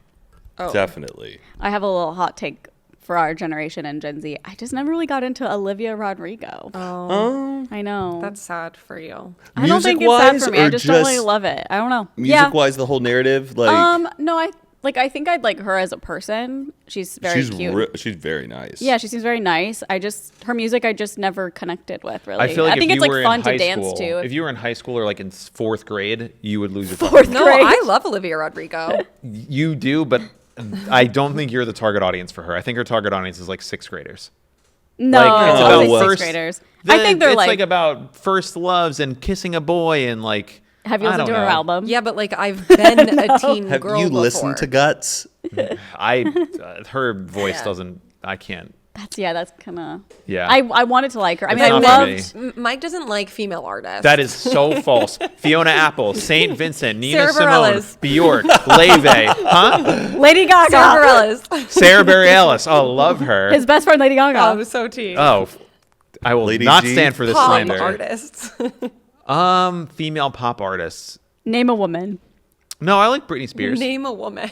Oh. Definitely. I have a little hot take for our generation and Gen Z, I just never really got into Olivia Rodrigo. Oh, I know. that's sad for you. I don't think it's sad Music-wise for me. I or just don't really just love it. I don't know. Music-wise, the whole narrative, like No, I think I'd like her as a person. She's very cute. she's very nice. Yeah, she seems very nice. Her music I just never connected with, really. I feel like think if it's you were like in fun high to dance school, to. if you were in high school or like in fourth grade, you would lose your Fourth No, Great. I love Olivia Rodrigo. You do, but I don't think you're the target audience for her. I think her target audience is like sixth graders. No, Like, it's oh, only well. sixth graders. I think they're it's like, about first loves and kissing a boy and like. have you I listened to don't her know. album? Yeah, but like I've been a teen Have girl you before. listened to Guts? Her voice Yeah. doesn't. I can't. That's kind of. Yeah. I wanted to like her. I It's mean, I not for loved. me. Mike doesn't like female artists. That is so false. Fiona Apple, Saint Vincent, Nina Sarah Simone, Bareilles. Bjork, Leve, huh? Lady Gaga. Sarah Bareilles. Sarah Bareilles. Oh, love her. His best friend, Lady Gaga. I'm so teen. Oh, I will Lady not G. stand for this Pop slander. artists. Female pop artists. Name a woman. No, I like Britney Spears. Name a woman.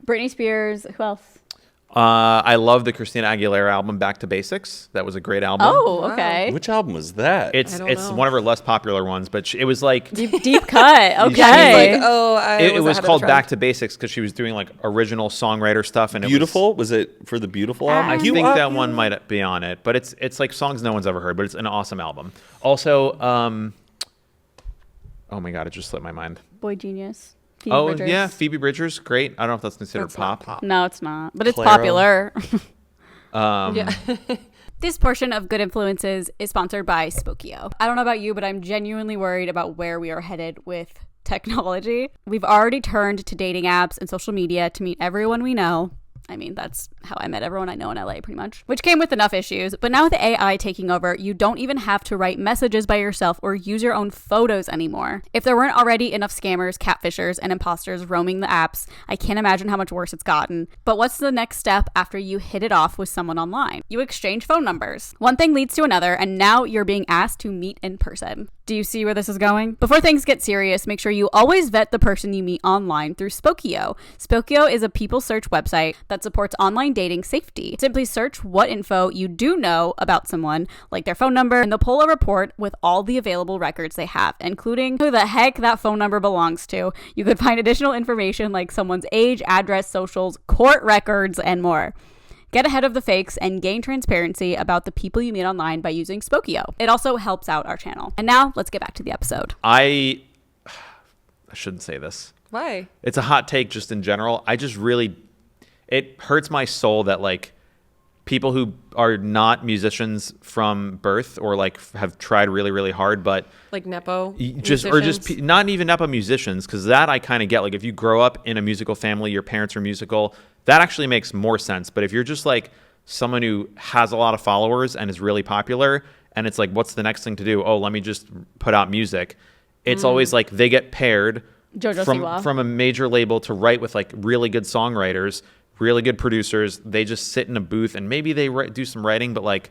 Britney Spears. Who else? I love the Christina Aguilera album Back to Basics. That was a great album. Oh, okay. Which album was that? It's I don't know. one of her less popular ones, but it was like Deep cut. Okay. She's like, oh, it was ahead of the called trend. Back to Basics because she was doing like original songwriter stuff and Beautiful? Was it for the Beautiful album? I You think are that one might be on it, but it's like songs no one's ever heard, but it's an awesome album. Also, oh my god, it just slipped my mind. Boy Genius. Phoebe Oh Bridgers. yeah, Phoebe Bridgers, great. I don't know if that's considered That's not pop. No, it's not. But it's Claro. popular. Yeah. This portion of Good Influences is sponsored by Spokio. I don't know about you, but I'm genuinely worried about where we are headed with technology. We've already turned to dating apps and social media to meet everyone we know. I mean, that's how I met everyone I know in LA, pretty much. Which came with enough issues. But now with AI taking over, you don't even have to write messages by yourself or use your own photos anymore. If there weren't already enough scammers, catfishers, and imposters roaming the apps, I can't imagine how much worse it's gotten. But what's the next step after you hit it off with someone online? You exchange phone numbers. One thing leads to another, and now you're being asked to meet in person. Do you see where this is going? Before things get serious, make sure you always vet the person you meet online through Spokio. Spokio is a people search website that supports online dating safety. Simply search what info you do know about someone, like their phone number, and they'll pull a report with all the available records they have, including who the heck that phone number belongs to. You could find additional information like someone's age, address, socials, court records, and more. Get ahead of the fakes and gain transparency about the people you meet online by using Spokio. It also helps out our channel. And now, let's get back to the episode. I shouldn't say this. Why? It's a hot take just in general. I just really, it hurts my soul that like people who are not musicians from birth or like have tried really, really hard, but Like Nepo? just not even Nepo musicians, because that I kind of get. Like if you grow up in a musical family, your parents are musical, that actually makes more sense. But if you're just like someone who has a lot of followers and is really popular, and it's like, what's the next thing to do? Oh, let me just put out music. It's always like they get paired Jojo Siwa. from a major label to write with like really good songwriters, really good producers. They just sit in a booth and maybe they do some writing, but like,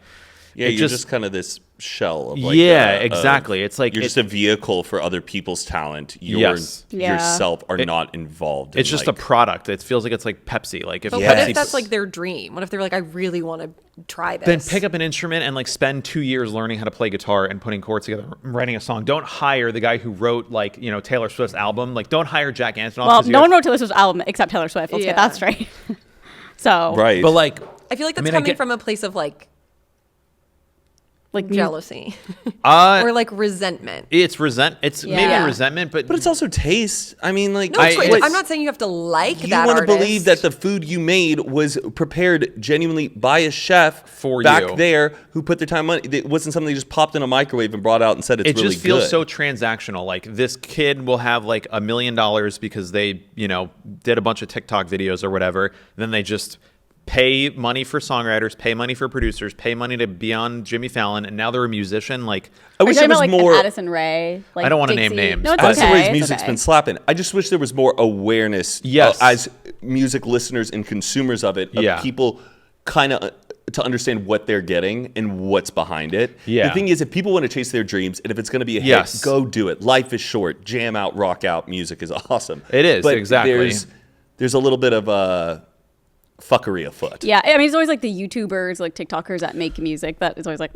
Yeah, it you're just kind of this shell of like exactly. It's like you're just a vehicle for other people's talent. Yes. Yeah. Yourself are not involved. It's in, just like, a product. It feels like it's like Pepsi. Like if But Yes. what Pepsi, if that's like their dream? What if they were like, I really want to try this? then pick up an instrument and like spend 2 years learning how to play guitar and putting chords together, writing a song. Don't hire the guy who wrote like, you know, Taylor Swift's album. Like don't hire Jack Antonoff. Well, 'cause you no have- one wrote Taylor Swift's album except Taylor Swift. Let's get Yeah. that straight. So, right. But like, I feel like that's mean, I coming get- from a place of like like jealousy uh, or like resentment. it's maybe Yeah. resentment, but But it's also taste. I mean, like No, it's I- like, it's- I'm not saying you have to like you that want to artist. believe that the food you made was prepared genuinely by a chef For back you. there who put their time on it. It wasn't something they just popped in a microwave and brought out and said it's it really just feels good. so transactional. Like this kid will have like $1 million because they, you know, did a bunch of TikTok videos or whatever. Then they just pay money for songwriters, pay money for producers, pay money to be on Jimmy Fallon, and now they're a musician. Like I Are you wish talking there was about, like more. an Addison Rae? Like I don't wanna name Dixie? names, No, it's but- Addison okay. Rae's it's music's okay. been slapping. I just wish there was more awareness Yes. as music listeners and consumers of it, of Yeah. people kind of to understand what they're getting and what's behind it. Yeah. The thing is, if people want to chase their dreams, and if it's going to be a Yes. hit, go do it. Life is short. Jam out, rock out. Music is awesome. It is, but exactly. There's a little bit of fuckery afoot. Yeah, I mean, it's always like the YouTubers, like TikTokers that make music that is always like,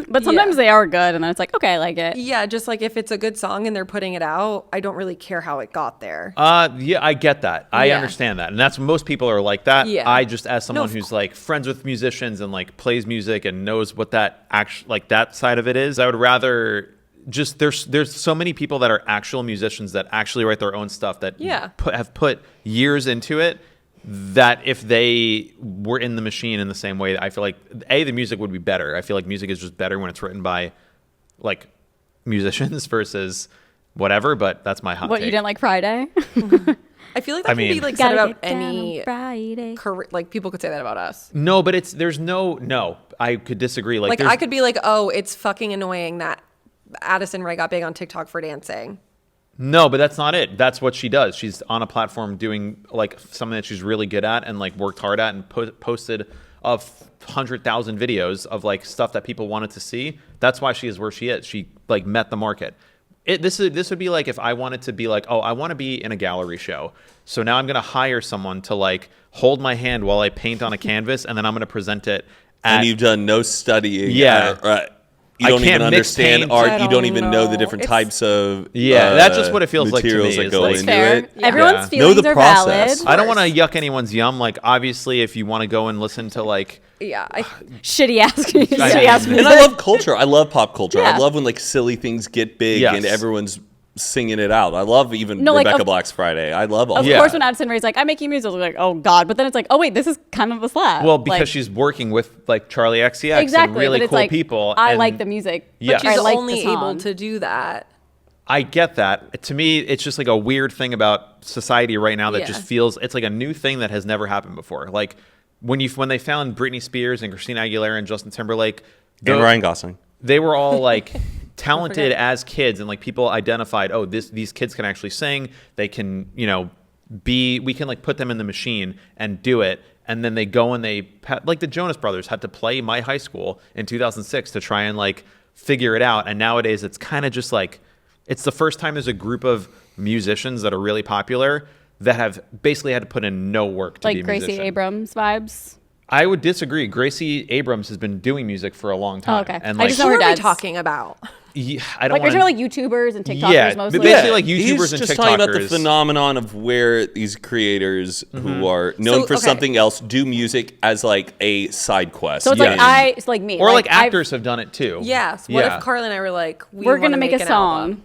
but sometimes they are good, and then it's like, okay, I like it. Yeah, just like if it's a good song and they're putting it out, I don't really care how it got there. Yeah, I get that. I understand that. And that's most people are like that. Yeah. I just, as someone who's like friends with musicians and like plays music and knows what that like that side of it is, I would rather just there's so many people that are actual musicians that actually write their own stuff that have put years into it, that if they were in the machine in the same way, I feel like the music would be better. I feel like music is just better when it's written by like musicians versus whatever, but that's my hot What, take. you didn't like Friday? I feel like that can be like said about any career. Like people could say that about us. No, but there's no, I could disagree. Like I could be like, oh, it's fucking annoying that Addison Rae got big on TikTok for dancing. No, but that's not it. That's what she does. She's on a platform doing like something that she's really good at and like worked hard at and posted 100,000 videos of like stuff that people wanted to see. That's why she is where she is. She like met the market. This would be like if I wanted to be like, oh, I want to be in a gallery show. So now I'm going to hire someone to like hold my hand while I paint on a canvas, and then I'm going to present it. And you've done no studying. Yeah. You don't even understand paint. art. You don't even know the different types of that's just what it feels like to materials me. that go into fair. it. Yeah. Everyone's feelings Know the are process. valid. I don't want to yuck anyone's yum. Like obviously, if you want to go and listen to like Shitty ass music. And I love culture. I love pop culture. Yeah. I love when like silly things get big Yes. and everyone's singing it out. I love even Rebecca Black's Friday. I love all Of that. course, when Addison Rae's like, I'm making music, I'm like, oh God. But then it's like, oh wait, this is kind of a slap. well because like, she's working with like Charlie XCX exactly, and really but it's cool like, people. I and like the music. Yeah. But she's I like only the song. able to do that. I get that. To me, it's just like a weird thing about society right now that just feels it's like a new thing that has never happened before. Like when they found Britney Spears and Christina Aguilera and Justin Timberlake And Ryan Gosling. they were all like talented as kids, and like people identified, oh, these kids can actually sing. They can, we can like put them in the machine and do it. And then they go and like the Jonas Brothers had to play My High School in 2006 to try and like figure it out. And nowadays it's kind of just like, it's the first time there's a group of musicians that are really popular that have basically had to put in no work to be a Gracie musician. Abrams vibes. I would disagree. Gracie Abrams has been doing music for a long time. Oh, okay. And I like, just know Who her are we dad's talking about? I don't Like, we're want talking like YouTubers and TikTokers mostly. basically like YouTubers He's and just TikTokers. talking about the phenomenon of where these creators who are known for something else do music as like a side quest. So it's it's like me. Or like actors have done it too. Yes. What if Carla and I were like, we're going to make a an song. album?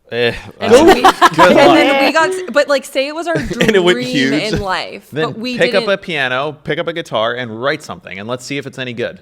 And And then we got, but like, say it was our dream it went huge. in life. then but we pick up didn't. a piano, pick up a guitar, and write something, and let's see if it's any good.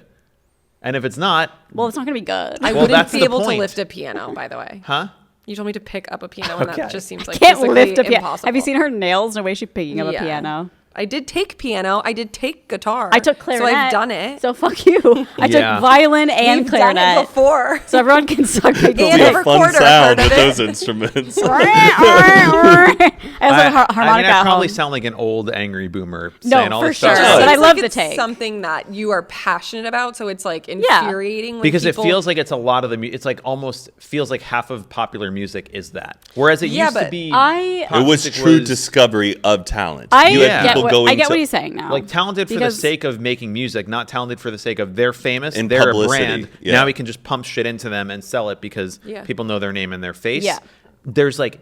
And if it's not, Well, it's not going to be good. I Well, wouldn't that's be the able point. to lift a piano, by the way. huh? You told me to pick up a piano, and Okay. that just seems like Can't physically lift a piano. impossible. Have you seen her nails and the way she's picking up a Yeah. piano? I did take piano. I did take guitar. I took clarinet. So I've done it. So fuck you. I Yeah. took violin and We've done it clarinet. before. So everyone can suck my dick. And a a fun recorder, sound heard with of it? those instruments. I also have a harmonica I mean, I at probably home. sound like an old angry boomer No, saying all for this stuff. sure. It But seems I love like the it's take. something that you are passionate about, so it's like infuriating when Because people, it feels like it's a lot of it's like almost feels like half of popular music is that. Whereas it used to but be I- pop It was music true discovery of talent. I You had get, people what, going I get to, what he's saying now. like talented for the Because- sake of making music, not talented for the sake of they're famous, And they're publicity, a brand. yeah. Now we can just pump shit into them and sell it because Yeah. people know their name and their face. Yeah. There's like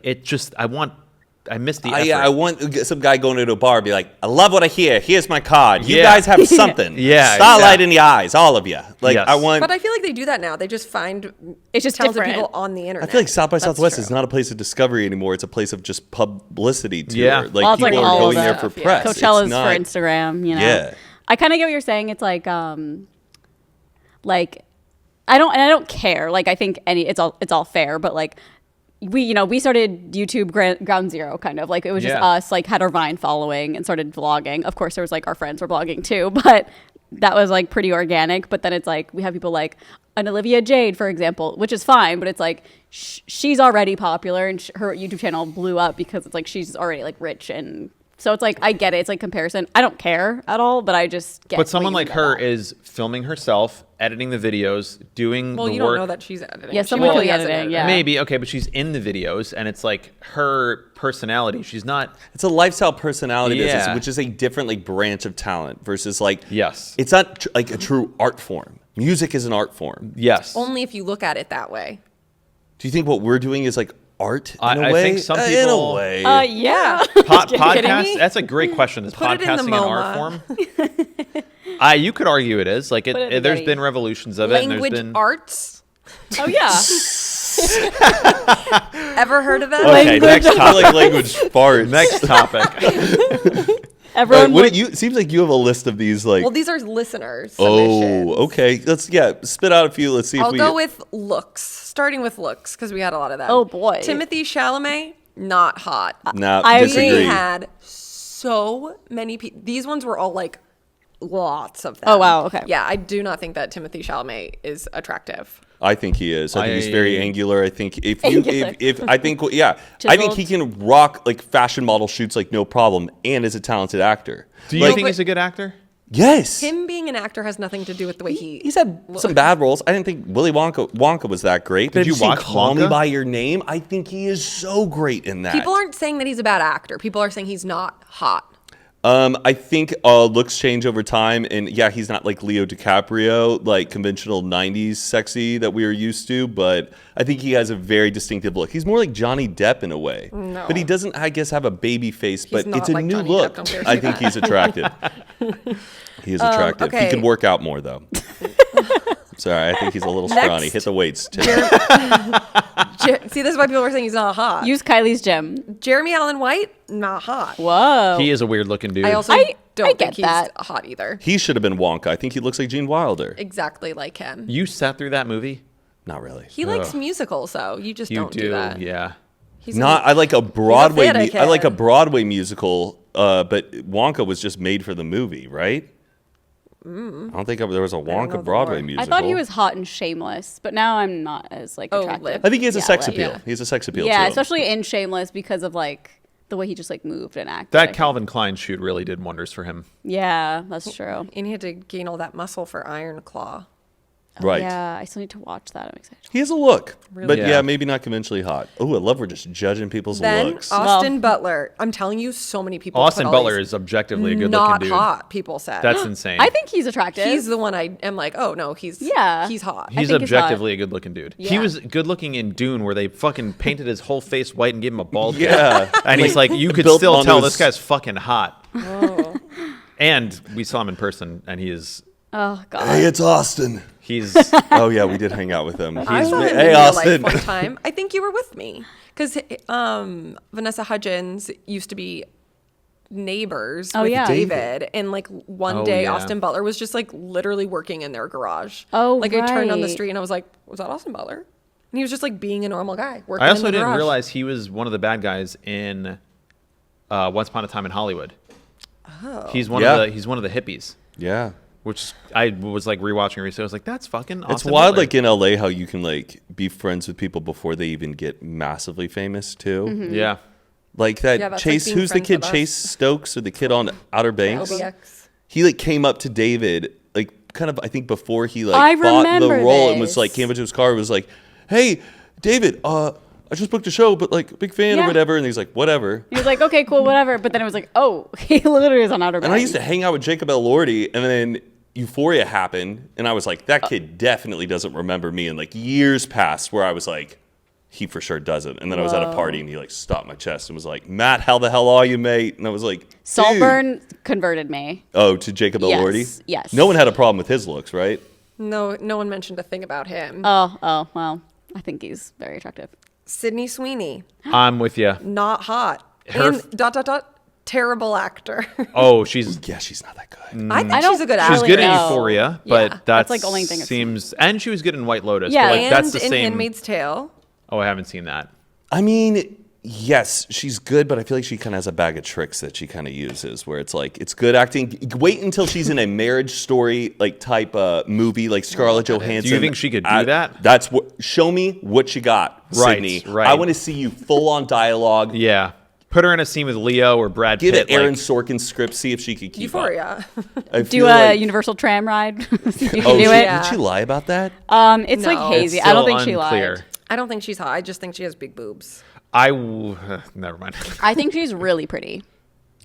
I miss the effort. I want some guy going to a bar and be like, I love what I hear. Here's my card. You Yeah. guys have something. Yeah, Starlight yeah. in your eyes, all of you. Like, Yes. I want. But I feel like they do that now. They just find It's just talented different. people on the internet. I feel like South by That's Southwest true. is not a place of discovery anymore. It's a place of just publicity tour. Yeah. Like, Well, it's like people all are going of there that for stuff, yeah. press. It's Coachella's not- for Instagram, you know. Yeah. I kind of get what you're saying. It's like I don't care. Like I think it's all fair, but like we started YouTube ground zero kind of like it was just Yeah. us like had our Vine following and started vlogging. Of course there was like our friends were vlogging too, but that was like pretty organic. But then it's like we have people like an Olivia Jade, for example, which is fine, but it's like she's already popular and her YouTube channel blew up because it's like she's already like rich and So it's like, I get it. It's like comparison. I don't care at all, but I just get But someone what you like mean by her that. is filming herself, editing the videos, doing Well, the you work. don't know that she's editing. Yeah, She someone really could be has an editing, editor. yeah. Maybe, okay, but she's in the videos, and it's like her personality. She's not. It's a lifestyle personality business, Yeah. which is a different like branch of talent versus like Yes. it's not like a true art form. Music is an art form. Yes. Only if you look at it that way. Do you think what we're doing is like art in I a way? think some In people- a way. Yeah. Podcast. That's a great question. Is Put it in the podcasting an art form? MoMA. You could argue it is. Like Put it in the there's Getty. been revolutions of it. And Language there's been. arts. Oh, yeah. Ever heard of that? Okay, next I topic. like language farts. Next topic. Everyone What would- you? It seems like you have a list of these. Like, Well, these are listeners. oh, submissions. okay. Let's spit out a few. Let's see if I'll we. go with looks. Starting with looks, because we had a lot of that. Oh, boy. Timothy Chalamet, not hot. Nah, I agree. disagree. He had so many people. These ones were all like lots of them. Oh, wow, okay. Yeah, I do not think that Timothy Chalamet is attractive. I think he is. I think he's very I- angular. I think if you, Angular. if I think, yeah, I think Chiseled. he can rock like fashion model shoots like no problem, and is a talented actor. Do you Like, think he's a good actor? Yes. Him being an actor has nothing to do with the way He's had some bad roles. I didn't think Willy Wonka was that great. But Did have you seen watch Call Me Wonka? by Your Name? I think he is so great in that. People aren't saying that he's a bad actor. People are saying he's not hot. I think looks change over time, and yeah, he's not like Leo DiCaprio, like conventional '90s sexy that we are used to. But I think he has a very distinctive look. He's more like Johnny Depp in a way, No. but he doesn't, I guess, have a baby face. But not it's a like new Johnny look. Depp, don't care if I you think that. he's attractive. He is attractive. He okay. could work out more though. Sorry, I think he's a little Next. scrawny. Hit the weights, Tim. See, this is why people are saying he's not hot. Use Kylie's gym. Jeremy Allen White, not hot. Whoa. He is a weird looking dude. I also I don't get think he's that. hot either. He should have been Wonka. I think he looks like Gene Wilder. Exactly like him. You sat through that movie? Not really. He likes musicals, though. You just You don't do that. yeah. He's Not. I like a Broadway. theater I like a kid. Broadway musical. But Wonka was just made for the movie, right? I don't think there was a know Wonka the Broadway lore. musical. I thought he was hot and shameless, but now I'm not as like Oh, attractive. lip. I think he has a Yeah, sex like- appeal. yeah. He has a sex appeal. Yeah, to him. especially in Shameless because of like the way he just like moved and acted. I That think. Calvin Klein shoot really did wonders for him. Yeah, that's true. And he had to gain all that muscle for Iron Claw. Right. Yeah, I still need to watch that. I'm excited. He has a look, but Yeah. yeah, maybe not conventionally hot. Oh, I love we're just judging people's Then looks. Austin Butler. I'm telling you, so many people. Austin put all Butler these is objectively a good not looking dude. hot. People said That's insane. I think he's attractive. he's the one I am like. Oh no, he's Yeah. he's hot. He's think he's hot. objectively a good looking dude. He Yeah. was good looking in Dune where they fucking painted his whole face white and gave him a bald Yeah. head. And he's like, you could built still onto tell his- this guy's fucking hot. Oh. And we saw him in person and he's Oh god. Hey, it's Austin. he's Oh yeah, we did hang out with him. I saw him in Hey, real Austin. life one time. I think you were with me because Vanessa Hudgens used to be neighbors Oh, with yeah. David, and like one Oh, day yeah. Austin Butler was just like literally working in their garage. Oh, like I turned on the right. street and I was like, "Was that Austin Butler?" And he was just like being a normal guy working. I also in the didn't garage. realize he was one of the bad guys in Once Upon a Time in Hollywood. Oh. He's one Yeah. of the hippies. Yeah. Which I was like rewatching recently. I was like, that's fucking Austin It's wild, Butler. like in LA, how you can like be friends with people before they even get massively famous too. Mm-hmm. Yeah. Like that Yeah, that's Chase. like being Who's the friends kid? with us. Chase Stokes or the kid on Outer Banks? OBX. He like came up to David, like kind of I think before he like I bought the remember role and was this. like came up to his car and was like, "Hey, David, I just booked a show, but like big fan or Yeah. whatever." And he's like, "Whatever." He was like, okay, cool, whatever. But then it was like, oh, he literally was on Outer Banks. And I used to hang out with Jacob Elordi, and then Euphoria happened, and I was like, that kid definitely doesn't remember me. And like years passed where I was like, he for sure doesn't. And then I was at a party, and he like stopped my chest and was like, "Matt, how the hell are you, mate?" And I was like, "Dude." Saltburn converted me. Oh, to Jacob Yes, Elordi? yes. No one had a problem with his looks, right? No one mentioned a thing about him. Oh, well, I think he's very attractive. Sydney Sweeney, I'm with you. not hot. Her and ... terrible actor. Oh, she's Yeah, she's not that good. I think I don't- she's a good she's actor. good in No. Euphoria, Yeah. but That's, like, the only thing I've seems and she was good in White Lotus. Yeah. but, like And that's the in same. Handmaid's Tale. Oh, I haven't seen that. I mean, yes, she's good, but I feel like she kind of has a bag of tricks that she kind of uses where it's like, it's good acting. Wait until she's in a Marriage Story like type movie like Scarlett Johansson. Do you think she could do that? That's what, show me what you got, Right, Sydney. right. I want to see you full on dialogue. Yeah. Put her in a scene with Leo or Brad Give Pitt. it Aaron Sorkin script, see if she could keep up. Euphoria. I Do feel a like- universal tram ride. See if you can Oh, do it. Yeah. did she lie about that? It's like No. hazy. It's I don't still think she unclear. lied. I don't think she's hot. I just think she has big boobs. Never mind. I think she's really pretty.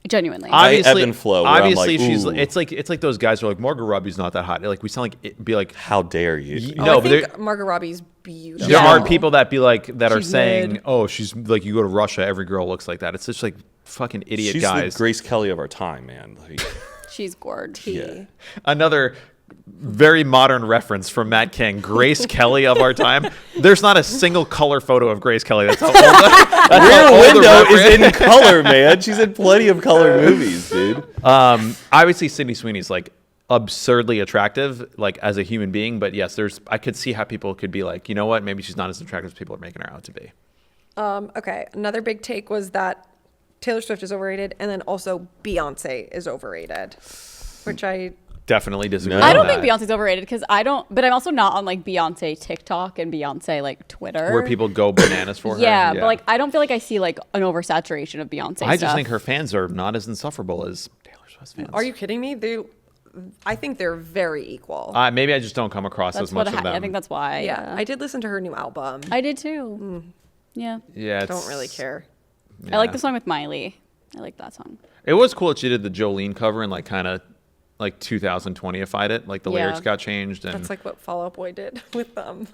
Genuinely. ebb and flow, where I'm Obviously, like, she's. ooh. It's like those guys who are like Margot Robbie's not that hot. Like we sound like How dare you? No, I but think there- Margot Robbie's beautiful. there Yeah. are people that be like that are She's saying, mid. oh, she's like you go to Russia, every girl looks like that. It's just like fucking idiot She's guys. the Grace Kelly of our time, man. Like, She's gorgeous. yeah. Another very modern reference from Matt King, Grace Kelly of our time. There's not a single color photo of Grace Kelly. That's how old. That's how Rear old the Window is reference- in color, man. She's in plenty of color movies, dude. Obviously, Sydney Sweeney's like absurdly attractive, like as a human being. But yes, I could see how people could be like, you know what? Maybe she's not as attractive as people are making her out to be. Okay, another big take was that Taylor Swift is overrated, and then also Beyonce is overrated, which I Definitely disagree. No. I with don't that. think Beyonce's overrated because I don't, but I'm also not on like Beyonce TikTok and Beyonce like Twitter. Where people go bananas for her. yeah, but like I don't feel like I see like an oversaturation of Beyonce I stuff. just think her fans are not as insufferable as Taylor Swift's fans. Are you kidding me? I think they're very equal. Maybe I just don't come across That's as much what of them. I think that's why. yeah, I did listen to her new album. I did too. Yeah. Yeah, Don't really care. I like yeah. the song with Miley. I like that song. It was cool that she did the Jolene cover and like kind of like 2020ified it. Like the Yeah. lyrics got changed and That's like what Fall Out Boy did with them.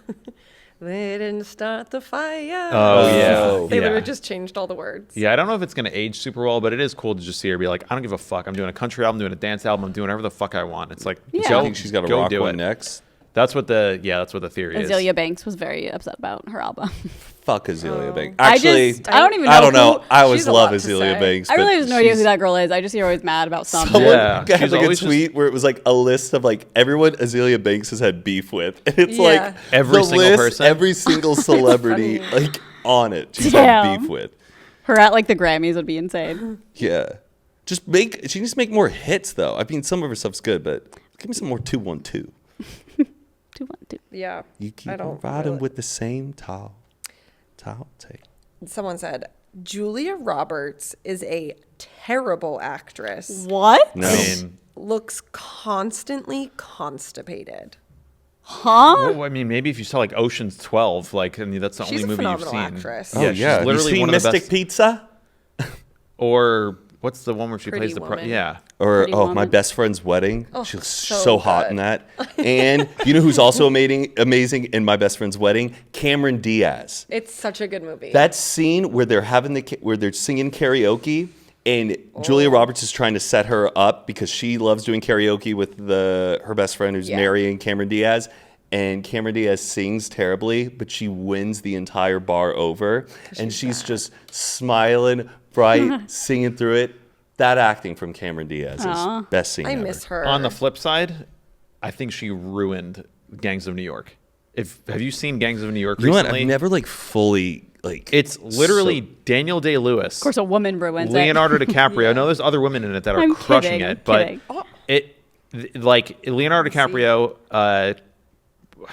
They didn't start the fire. Oh, yeah. They Yeah. literally just changed all the words. yeah, I don't know if it's gonna age super well, but it is cool to just see her be like, I don't give a fuck. I'm doing a country album, doing a dance album, I'm doing whatever the fuck I want. It's like, Yeah. go, I think she's got to go rock do one it. next. That's what the theory is. Azealia Banks was very upset about her album. Fuck Azealia Banks. I Actually, don't even know. I don't know. who- I always She's a love lot to Azealia say. Banks. I really but have no idea who she's- that girl is. I just see her always mad about something. Someone Yeah, had she's like a always just- tweet where it was like a list of like everyone Azealia Banks has had beef with, and it's Yeah. like Every the single list, person? every single celebrity like on it. She's Damn. had beef with. Her at like the Grammys would be insane. Yeah, she needs to make more hits though. I mean, some of her stuff's good, but give me some more 212. 212. Yeah. You keep I don't riding really- with the same towel tape. Someone said Julia Roberts is a terrible actress. What? No. I mean, Looks constantly constipated. Huh? well, I mean, maybe if you saw like Ocean's 12, like, I mean, that's the She's only a movie you've phenomenal seen. actress. Oh yeah, she's you literally seen one of the Mystic best. Pizza? Or what's the one where she Pretty plays the Woman. yeah. Or Pretty My Woman. Best Friend's Wedding. Oh, She looks so so hot good. in that. And you know who's also amazing in My Best Friend's Wedding? Cameron Diaz. It's such a good movie. That scene where they're where they're singing karaoke and Julia Roberts is trying to set her up because she loves doing karaoke with her best friend who's Yeah. marrying Cameron Diaz. And Cameron Diaz sings terribly, but she wins the entire bar over. And she's just smiling, bright, singing through it. That acting from Cameron Diaz is best scene I ever. miss her. On the flip side, I think she ruined Gangs of New York. Have you seen Gangs of New York You know what? recently? I've never fully It's literally Daniel Day-Lewis, Of course, a woman ruins Leonardo it. DiCaprio. I know there's other women in it that are I'm crushing kidding, it, I'm but kidding. like Leonardo DiCaprio,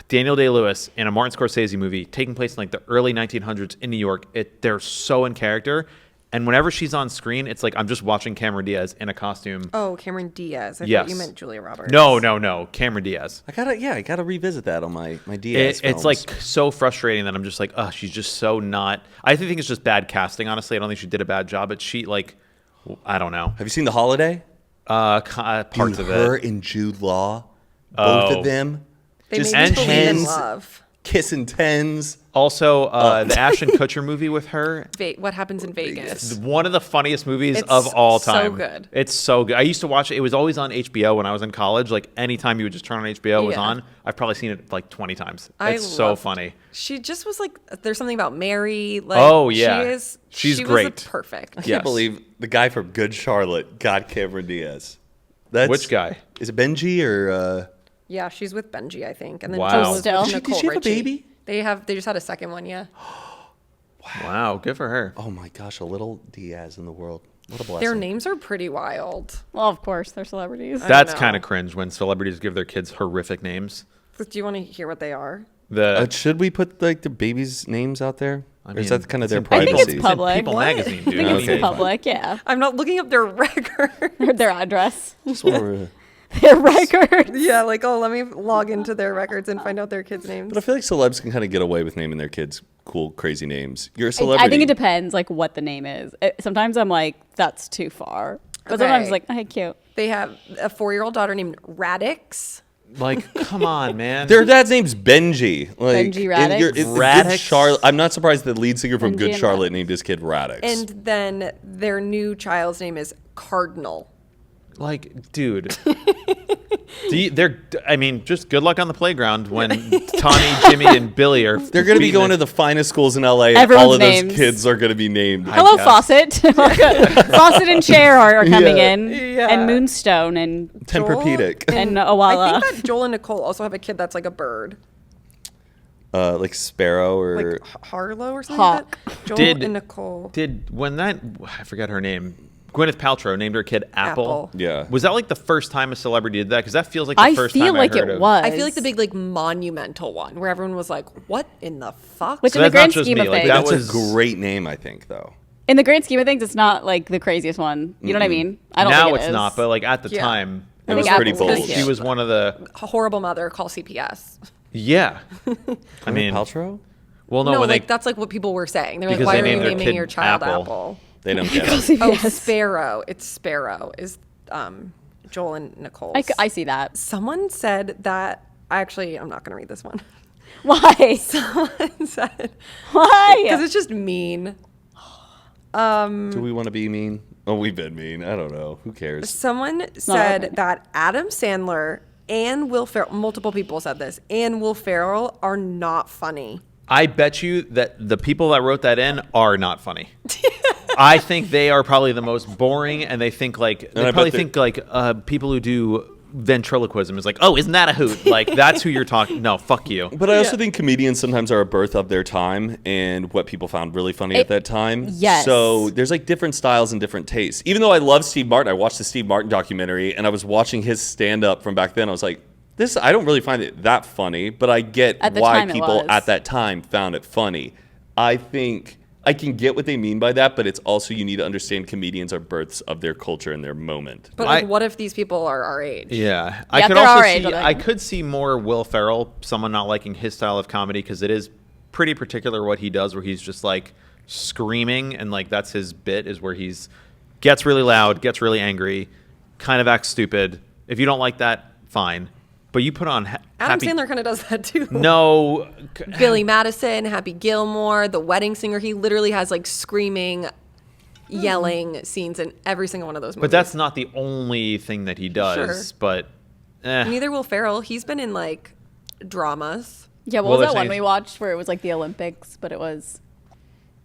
Daniel Day-Lewis in a Martin Scorsese movie taking place in like the early 1900s in New York. They're so in character, and whenever she's on screen, it's like I'm just watching Cameron Diaz in a costume. Oh, Cameron Diaz. I Yes. thought you meant Julia Roberts. No, Cameron Diaz. I gotta revisit that on my Diaz films. It's like so frustrating that I'm just like, she's just so not. I think it's just bad casting. Honestly, I don't think she did a bad job, but she I don't know. Have you seen The Holiday? Parts of Her it. and Jude Law, both Oh. of them, They just made me believe in tens, love. kissing tens. Also, the Ashton Kutcher movie with her. What happens in Vegas? One of the funniest movies It's of all so time. good. It's so good. I used to watch it. It was always on HBO when I was in college. Like anytime you would just turn on HBO, it was Yeah. on. I've probably seen it like 20 times. I It's so loved- funny. She just was like, there's something about Mary. Like, Oh, yeah. She's She's great. great. Perfect. I can't Yes. believe the guy from Good Charlotte got Cameron Diaz. That's, Which guy? Is it Benji or? Yeah, she's with Benji, I think, and then Wow. Jill Oh, was still? with Did Nicole she have a Richie. baby? They just had a second one. Yeah, Wow, good for her. Oh my gosh, a little Diaz in the world. What a blessing. their names are pretty wild. Well, of course, they're celebrities. That's know. kind of cringe when celebrities give their kids horrific names. Do you want to hear what they are? The Should we put like the babies' names out there? I Or is that kind of their it's in People- I think it's privacy? It's in public. People What? magazine, dude. I think What it's do you mean? public, yeah. I'm not looking up their record. Or their address. Just wanna- Their records. Yeah, like, oh, let me log into their records and find out their kids' names. But I feel like celebs can kind of get away with naming their kids cool, crazy names. You're a I celebrity. think it depends, like, what the name is. Sometimes I'm like, that's too far. But sometimes, Okay. like, hey, cute. They have a 4-year-old daughter named Radix. Like, come on, man. Their dad's name's Benji. Like, Benji Radix? Good Charlotte. I'm not surprised the lead singer from Benji Good and Charlotte Radix. named his kid Radix. And then their new child's name is Cardinal. Like, dude. I mean, just good luck on the playground when Tommy, Jimmy, and Billy are. They're going to be going to the finest schools in LA, and Everyone's all of those names. kids are going to be named. Hello, guess. Fawcett. Fawcett and Cher are coming Yeah. in. Yeah. And Moonstone and Tempur-Pedic. and I Owala. think that Joel and Nicole also have a kid that's like a bird. Like Sparrow or... Like Harlow or something Hawk. like that. Joel Did- and Nicole. I forget her name. Gwyneth Paltrow named her kid Apple. Apple. Yeah. Was that like the first time a celebrity did that? Because that feels like the I first feel time like I heard it of. was. I feel like the big, like, monumental one where everyone was like, what in the fuck? Which So in the that's not grand just scheme me, of like, things, that That's was- a great name, I think, though. in the grand scheme of things, it's not like the craziest one. You know what I mean? I don't Now think it it's is. not, but like at the Yeah. time, It I was think pretty Apple's bold. good. she was one of the. A horrible mother, call CPS. Yeah. I mean, Paltrow? well, no, No, when like, they. that's like what people were saying. They're like, Because why they are you named their naming kid your child Apple. Apple? They don't get it. Oh, Yes. Sparrow. It's Sparrow. Is Joel and Nicole. I see that. Someone said that. Actually, I'm not going to read this one. Why? Someone said because Why? it's just mean. Do we want to be mean? Oh, we've been mean. I don't know. Who cares? Someone not our said opinion. that Adam Sandler and Will Ferrell, multiple people said this, and Will Ferrell are not funny. I bet you that the people that wrote that in are not funny. I think they are probably the most boring, and they think like I they bet probably they're- think like people who do ventriloquism is like, oh, isn't that a hoot? Like that's who you're talking. No, fuck you. But I also think comedians sometimes are a birth of their time and what people found really funny at that time. yes. So there's like different styles and different tastes. Even though I love Steve Martin, I watched the Steve Martin documentary and I was watching his stand up from back then. I was like, this, I don't really find it that funny, but I get At the why time it people was. at that time found it funny. I think I can get what they mean by that, but it's also you need to understand comedians are births of their culture and their moment. But like, I- what if these people are our age? Yeah, Yeah, could they're also our age, see. like- I could see more Will Ferrell, someone not liking his style of comedy because it is pretty particular what he does, where he's just like screaming and like that's his bit is where he's gets really loud, gets really angry, kind of acts stupid. If you don't like that, fine. But you put on Adam Happy. Sandler kind of does that too. No, Billy Madison, Happy Gilmore, The Wedding Singer. He literally has like screaming, yelling scenes in every single one of those movies. but that's not the only thing that he does. Sure. But Neither Will Ferrell. He's been in like dramas. Yeah, what Well, was they're that one saying- we watched where it was like the Olympics, but it was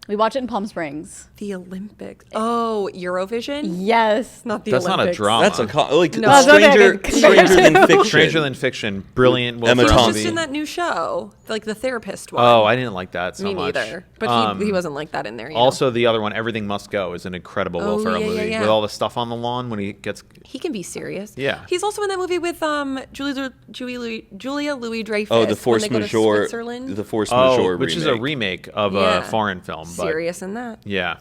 we watched it in Palm Springs. The Olympics. Oh, Eurovision? Yes. Not the that's not a Olympics. drama. That's a like No. That's okay, stranger, okay. stranger than fiction. Stranger Than Fiction. Brilliant. Will Emma He was Ferrell just Thompson. in movie. that new show, like the therapist one. Oh, I didn't like that so Me much. neither. But he wasn't like that in there. You know? Also, the other one, Everything Must Go, is an incredible Will Oh, Ferrell yeah, yeah, movie yeah. with all the stuff on the lawn when he gets. he can be serious. Yeah. He's also in that movie with Julia Louis Dreyfus. Oh, the force when they go to majeure. Switzerland. The force majeure which is a remake of Yeah. a foreign film. But Serious in that. yeah,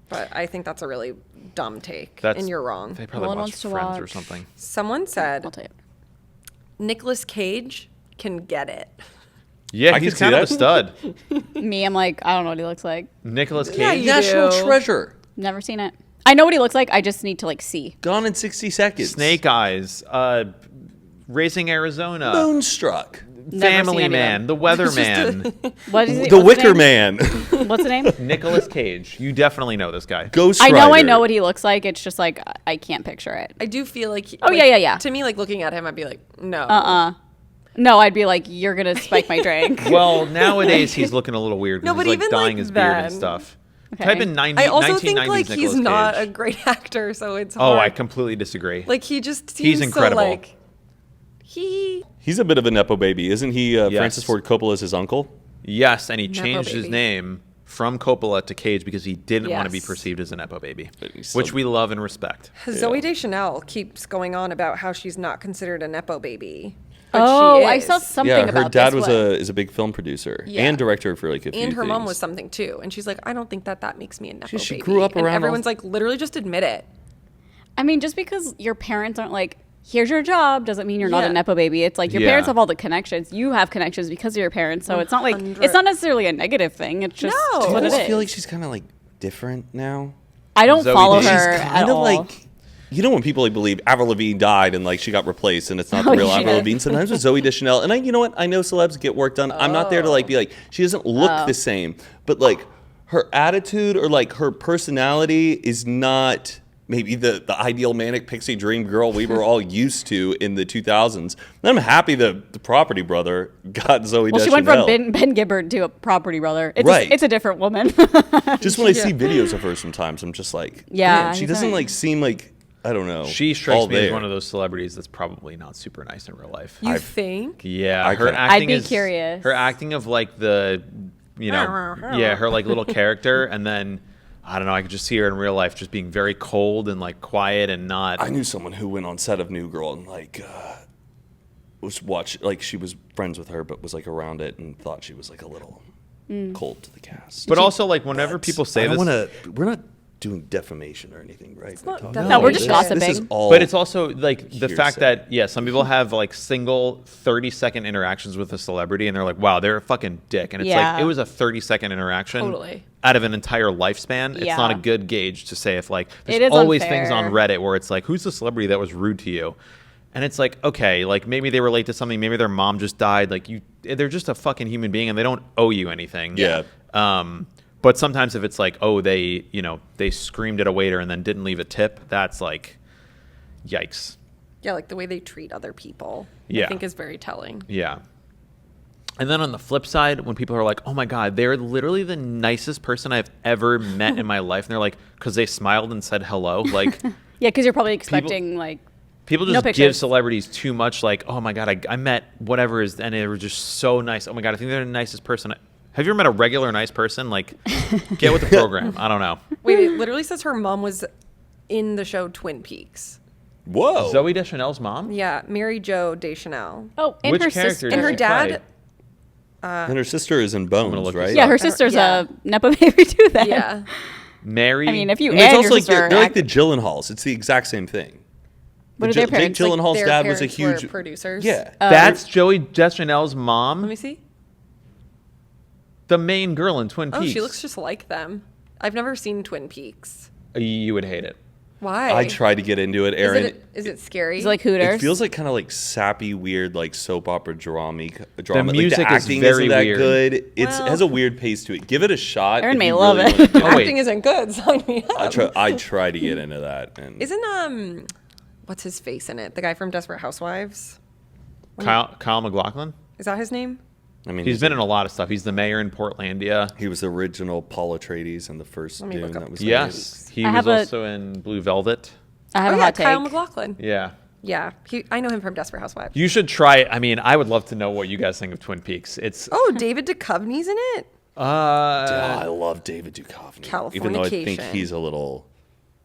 But I think that's a really dumb take, that's. and you're wrong. They probably No one watch wants to Friends or watch. something. Someone I'll said tell you. Nicolas Cage can get it. Yeah, I he's could see kind of a that. stud. Me, I'm like, I don't know what he looks like. Nicolas Cage. Yeah, you National do. treasure. Never seen it. I know what he looks like. I just need to like see. Gone in 60 seconds. Snake Eyes. Raising Arizona. Moonstruck. Never Family seen any of Man. The Weatherman. What is he, The what's his Wicker name? Man. What's the name? Nicolas Cage. You definitely know this guy. Ghost I Rider. know what he looks like. It's just like I can't picture it. I do feel like. Oh, yeah. To me, like looking at him, I'd be like, no. No, I'd be like, you're gonna spike my drink. Well, nowadays he's looking a little weird No, because but he's like even, dyeing like, his beard and then- stuff. Okay. Type in 90, I also 1990s think like Nicolas he's not a Cage. great actor, so it's Oh, hard. I completely disagree. Like he just He's seems incredible. So, like, He's a bit of a Nepo baby, isn't he? Yes. Francis Ford Coppola's his uncle? Yes, and he Nepo changed his baby. name from Coppola to Cage because he didn't want to be Yes. perceived as a Nepo baby, But he's still- which we love and respect. Zoe Deschanel keeps going on about how she's not considered a nepo baby. Oh, she I is. saw something Yeah, about her dad this. was What? is a big film producer Yeah. and director for like a few And her mom things. was something too. And she's like, I don't think that makes me a nepo She baby. grew up and around all- everyone's like, literally just admit it. I mean, just because your parents aren't like, here's your job, doesn't mean you're not Yeah. a nepo baby. It's like your Yeah. parents have all the connections. You have connections because of your parents. So it's not like 100. it's not necessarily a negative thing. It's just No. I what it always is. feel like she's kind of like different now. I don't Zoe follow Deschanel. her She's at kind of all. like, you know, when people like believe Avril Lavigne died and like she got replaced and it's not the real she Avril did. Lavigne. Sometimes with Zoe Deschanel, and you know what? I know celebs get work done. I'm not there to like be like she doesn't look the same, but like her attitude or like her personality is not maybe the ideal manic pixie dream girl we were all used to in the 2000s. And I'm happy the Property Brother got Zoe Well, she Deschanel. went from Ben Gibbard to a Property Brother. It's Right. it's a different woman. Just when I see videos of her sometimes, I'm just like, Yeah, man, she he's doesn't right. like seem like, I don't know. She strikes all me as there. one of those celebrities that's probably not super nice in real life. You think? Yeah, I her kinda- acting I'd be is curious. Her acting of like the, you know, yeah, her like little character, and then I don't know. I could just see her in real life just being very cold and like quiet and not. I knew someone who went on set of New Girl and like she was friends with her, but was like around it and thought she was like a little cold to the cast. But also, like whenever But people say I don't this, we're not doing defamation or anything, right? not We're talking- defamation. No, we're just This is gossiping. all. but it's also like the fact hearsay. that yeah, some people have like single 30-second interactions with a celebrity, and they're like, wow, they're a fucking dick, and it's Yeah. like it was a 30-second interaction Totally. out of an entire lifespan. It's Yeah. not a good gauge to say if like It there's is always things on unfair. Reddit where it's like, who's the celebrity that was rude to you? And it's like, okay, like maybe they relate to something, maybe their mom just died, like they're just a fucking human being and they don't owe you anything. Yeah. But sometimes if it's like, oh, they screamed at a waiter and then didn't leave a tip, that's like, yikes. Yeah, like the way they treat other people, Yeah. I think is very telling. Yeah. And then on the flip side, when people are like, oh my God, they're literally the nicest person I've ever met in my life. And they're like, because they smiled and said hello. Like, Yeah, because you're probably expecting like people No just give pictures. celebrities too much, like, oh my God, I met whatever is, and they were just so nice. Oh my God, I think they're the nicest person. Have you ever met a regular nice person? Like, get with the program. I don't know. Wait, it literally says her mom was in the show Twin Peaks. Whoa. Zoe Deschanel's mom? Yeah, Mary Jo Deschanel. oh, and Which her character sister does And her she dad, play? And her sister is in gonna Bones, look right? this Yeah, up. her sister's Yeah. a nepo baby too. Then yeah. Mary. I mean, if you And and, it's your also like sister, they're like the Gyllenhaals. It's the exact same thing. what are Jake their parents? Like, Gyllenhaal's Their dad was a parents were huge producers. Yeah. That's Joey Deschanel's mom, Let me see. the main girl in Twin Oh, Peaks. she looks just like them. I've never seen Twin Peaks. You would hate it. Why? I tried to get into it, Aaron. Is it scary? Is it like Hooters? It feels like kind of like sappy, weird, like soap opera drama. music like the is acting very isn't that weird. good. It Well- has a weird pace to it. Give it a shot. Aaron if may you love really it. wanna do Oh, wait. Acting isn't good. Sign me up. I try to get into that, and Isn't what's his face in it? The guy from Desperate Housewives. Kyle MacLachlan? Is that his name? I mean, He's been in a lot of stuff. He's the mayor in Portlandia. he was the original Paul Atreides in the first Let me Dune look up that was his made. Yes. He I was have a- also in Blue Velvet. I have Oh a yeah, hot take. Kyle MacLachlan. Yeah. Yeah, I know him from Desperate Housewives. You should try it. I mean, I would love to know what you guys think of Twin Peaks. It's Oh, David Duchovny's in it. I love David Duchovny, even though I think Californication. he's a little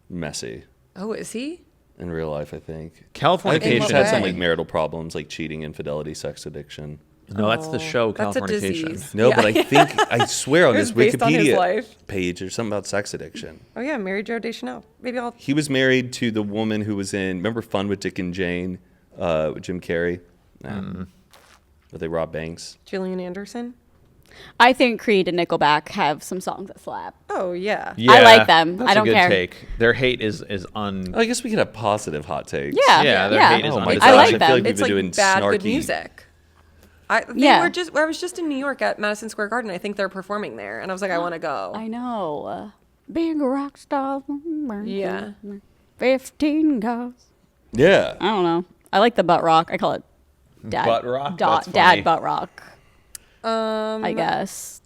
messy Oh, is he? in real life. I think Californication. I think he's what had some way? like marital problems, like cheating, infidelity, sex addiction. No, that's the show, That's a Californication. disease. No, Yeah. but I think I swear on It his was based on his Wikipedia life. page there's something about sex addiction. Oh yeah, Mary Jo Deschanel. Maybe I'll. He was married to the woman who was in, remember Fun with Dick and Jane, with Jim Carrey? Nah. But they robbed banks. Gillian Anderson. I think Creed and Nickelback have some songs that slap. Oh yeah. Yeah, I like them. That's I don't a good care. take. Their hate is un. I guess we could have positive hot takes. Yeah, Yeah, their yeah. hate is Oh my undecided. I like gosh, I them. feel like we've It's been like doing bad snarky good music. I Yeah. was just in New York at Madison Square Garden. I think they're performing there, and I was like, I want to go. I know. Big rock star. Yeah. 15 guys. Yeah. I don't know. I like the butt rock. I call it dad. Butt rock? Dad, That's funny. butt rock. I guess.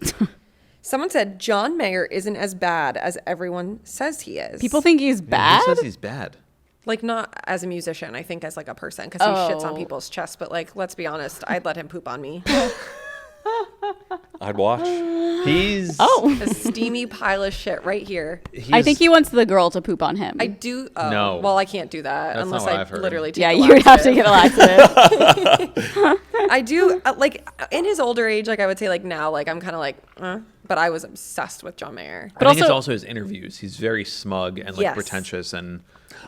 Someone said John Mayer isn't as bad as everyone says he is. People think he's bad. Who says he's bad? like not as a musician. I think as like a person because he shits on Oh. people's chests. But like, let's be honest, I'd let him poop on me. I'd watch. He's A steamy pile of shit right here. I think he wants the girl to poop on him. I do. Oh, No. Well, I can't do that That's unless not what I I've heard. literally take yeah, a you would have to laxative. get a laxative. I do like in his older age, like I would say, like now, like I'm kind of like, but I was obsessed with John Mayer. I think it's also- also his interviews. He's very smug and like Yes. pretentious, and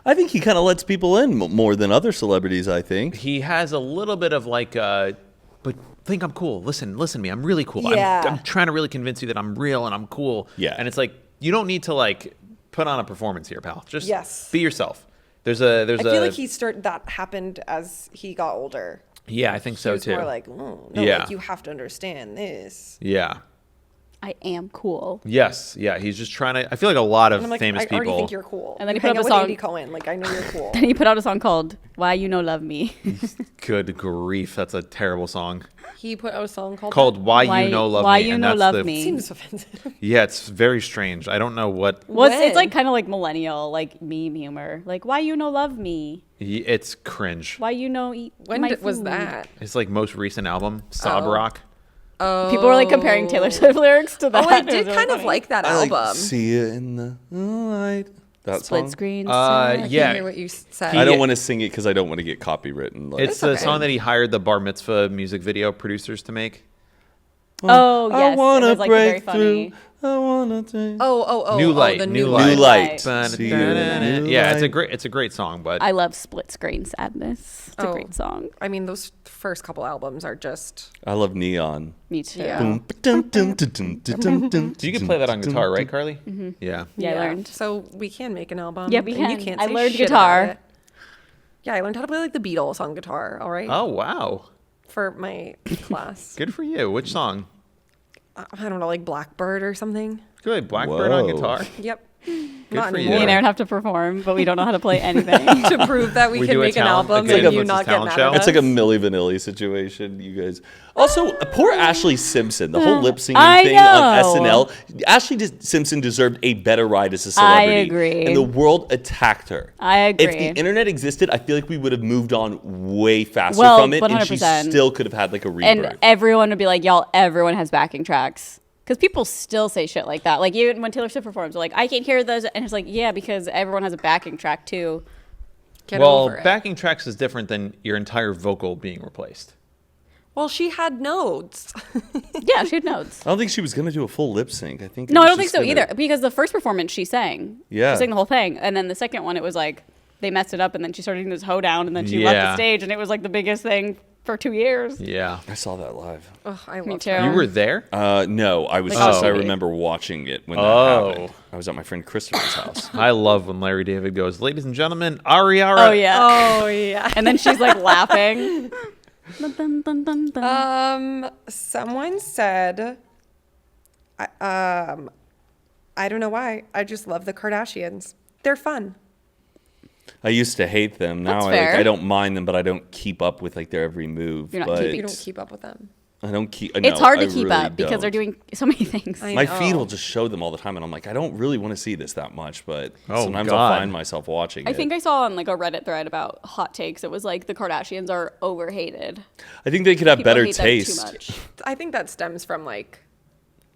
I think he kind of lets people in more than other celebrities, I think. he has a little bit of like, but think I'm cool. Listen to me. I'm really cool. Yeah. I'm trying to really convince you that I'm real and I'm cool. Yeah. And it's like you don't need to like put on a performance here, pal. Just Yes. be yourself. I I feel like that happened as he got older. Yeah, I think He so was too. more like, oh, no, Yeah. like you have to understand this. Yeah. I am cool. Yes. Yeah. He's just trying to. I feel like a lot of And I'm like, famous I people. already think you're cool. And then he You put hang up a out with song- Andy Cohen. Like I know you're cool. Then he put out a song called "Why You No Love Me." Good grief, that's a terrible song. He put out a song called Called "Why You No Love Why Me." You and No that's Love the, Me. Seems offensive. Yeah, it's very strange. I don't know what. Well, it's like When? kind of like millennial, like meme humor. Like, why you no love me? It's cringe. Why you no eat When my was food? that? It's like most recent album, Sob Oh. Rock. Oh, People were like comparing Taylor Swift lyrics to that. Oh, I It was did really kind of funny. like that I like album. see you in the light. That Split song. screen. I can't Yeah. hear what you said. I don't He- want to sing it because I don't want to get copywritten. Like, It's the okay. song that he hired the bar mitzvah music video producers to make. Oh yes, I wanna it was like very break funny. through. I wanna take. New Light, the New new Light. New light. Right. See you in the new Yeah, light. it's a great song, but I love Split Screen Sadness. It's a Oh. great song. I mean, those first couple albums are just. I love Neon. Me too. Yeah. Boom, ba-dum, dum, dum, dum, dum, dum, dum, you can play that on dum, guitar, dum, right, Carly? Yeah. Yeah, I learned. So we can make an album. Yeah, we and You can. can't I say learned shit guitar. about it. Yeah, I learned how to play like the Beatles on guitar. All right. Oh wow, For my class. good for you. Which song? I don't know, like Blackbird or something. Good, Blackbird on Whoa. guitar. Yep. Good for you. Me and Yeah. Aaron have to perform, but we don't know how to play anything. To prove that we We can do a make an talent- album like and a you Versus not get talent mad show? at It's like a us. Milli Vanilli situation, you guys. Also, poor Ashley Simpson, the whole lip syncing I thing know. on SNL. Simpson deserved a better ride as a celebrity. agree. And the world attacked her. I agree. If the internet existed, I feel like we would have moved on way faster Well, from it, and she 100%. still could have had like a rebirth. And everyone would be like, y'all, everyone has backing tracks. Because people still say shit like that. Like, even when Taylor Swift performs, they're like, I can't hear those. And it's like, yeah, because everyone has a backing track, too. Get Well, over it. backing tracks is different than your entire vocal being replaced. Well, she had notes. Yeah, she had notes. I don't think she was going to do a full lip sync. I think. it No, I was don't think just so gonna- either. Because the first performance, she sang. Yeah. She sang the whole thing. And then the second one, it was like, they messed it up. And then she started doing this hoedown. And then she left Yeah. the stage. And it was like the biggest thing for 2 years. Yeah. I saw that live. Ugh, I Me love too. her. You were there? No, I was Like just. on I TV. remember watching it when that Oh. happened. I was at my friend Christopher's house. I love when Larry David goes, ladies and gentlemen, Ariara. Oh, yeah. Oh, yeah. And then she's like laughing. Dun, dun, dun, dun, dun. Someone said, I don't know why. I just love the Kardashians. They're fun. I used to hate them. Now That's I, fair. I don't mind them, but I don't keep up with like their every move. You're not but keeping- You don't keep up with them. I don't keep. It's hard to keep up because they're doing so many things. I My know. feed will just show them all the time, and I'm like, I don't really want to see this that much, but Oh, sometimes God. I'll find myself watching I it. think I saw on like a Reddit thread about hot takes. It was like the Kardashians are overhated. I think they could have People better hate them too taste. much. I think that stems from like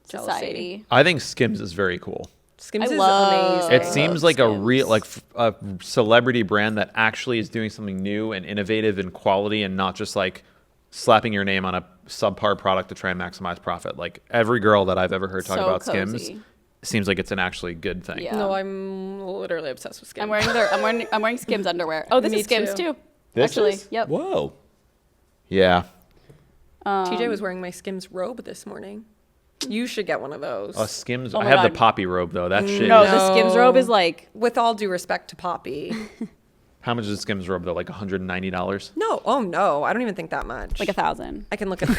jealousy. Society. I think Skims is very cool. Skims I is love- amazing. It seems like a Skims. real, like a celebrity brand that actually is doing something new and innovative and quality and not just like slapping your name on a subpar product to try and maximize profit. Like every girl that I've ever heard talk So about cozy. Skims seems like it's an actually good thing. Yeah. No, I'm literally obsessed with Skims. I'm wearing Skims underwear. Oh, this Me is Skims too. too. This Actually, is? yep. Whoa. Yeah. TJ was wearing my Skims robe this morning. You should get one of those. A Skims. Oh I my have the God. poppy robe though. That shit. No, is- the Skims robe is like With all due respect to Poppy. How much is a Skims robe though? Like $190? No, oh no, I don't even think that much. like 1,000. I can look at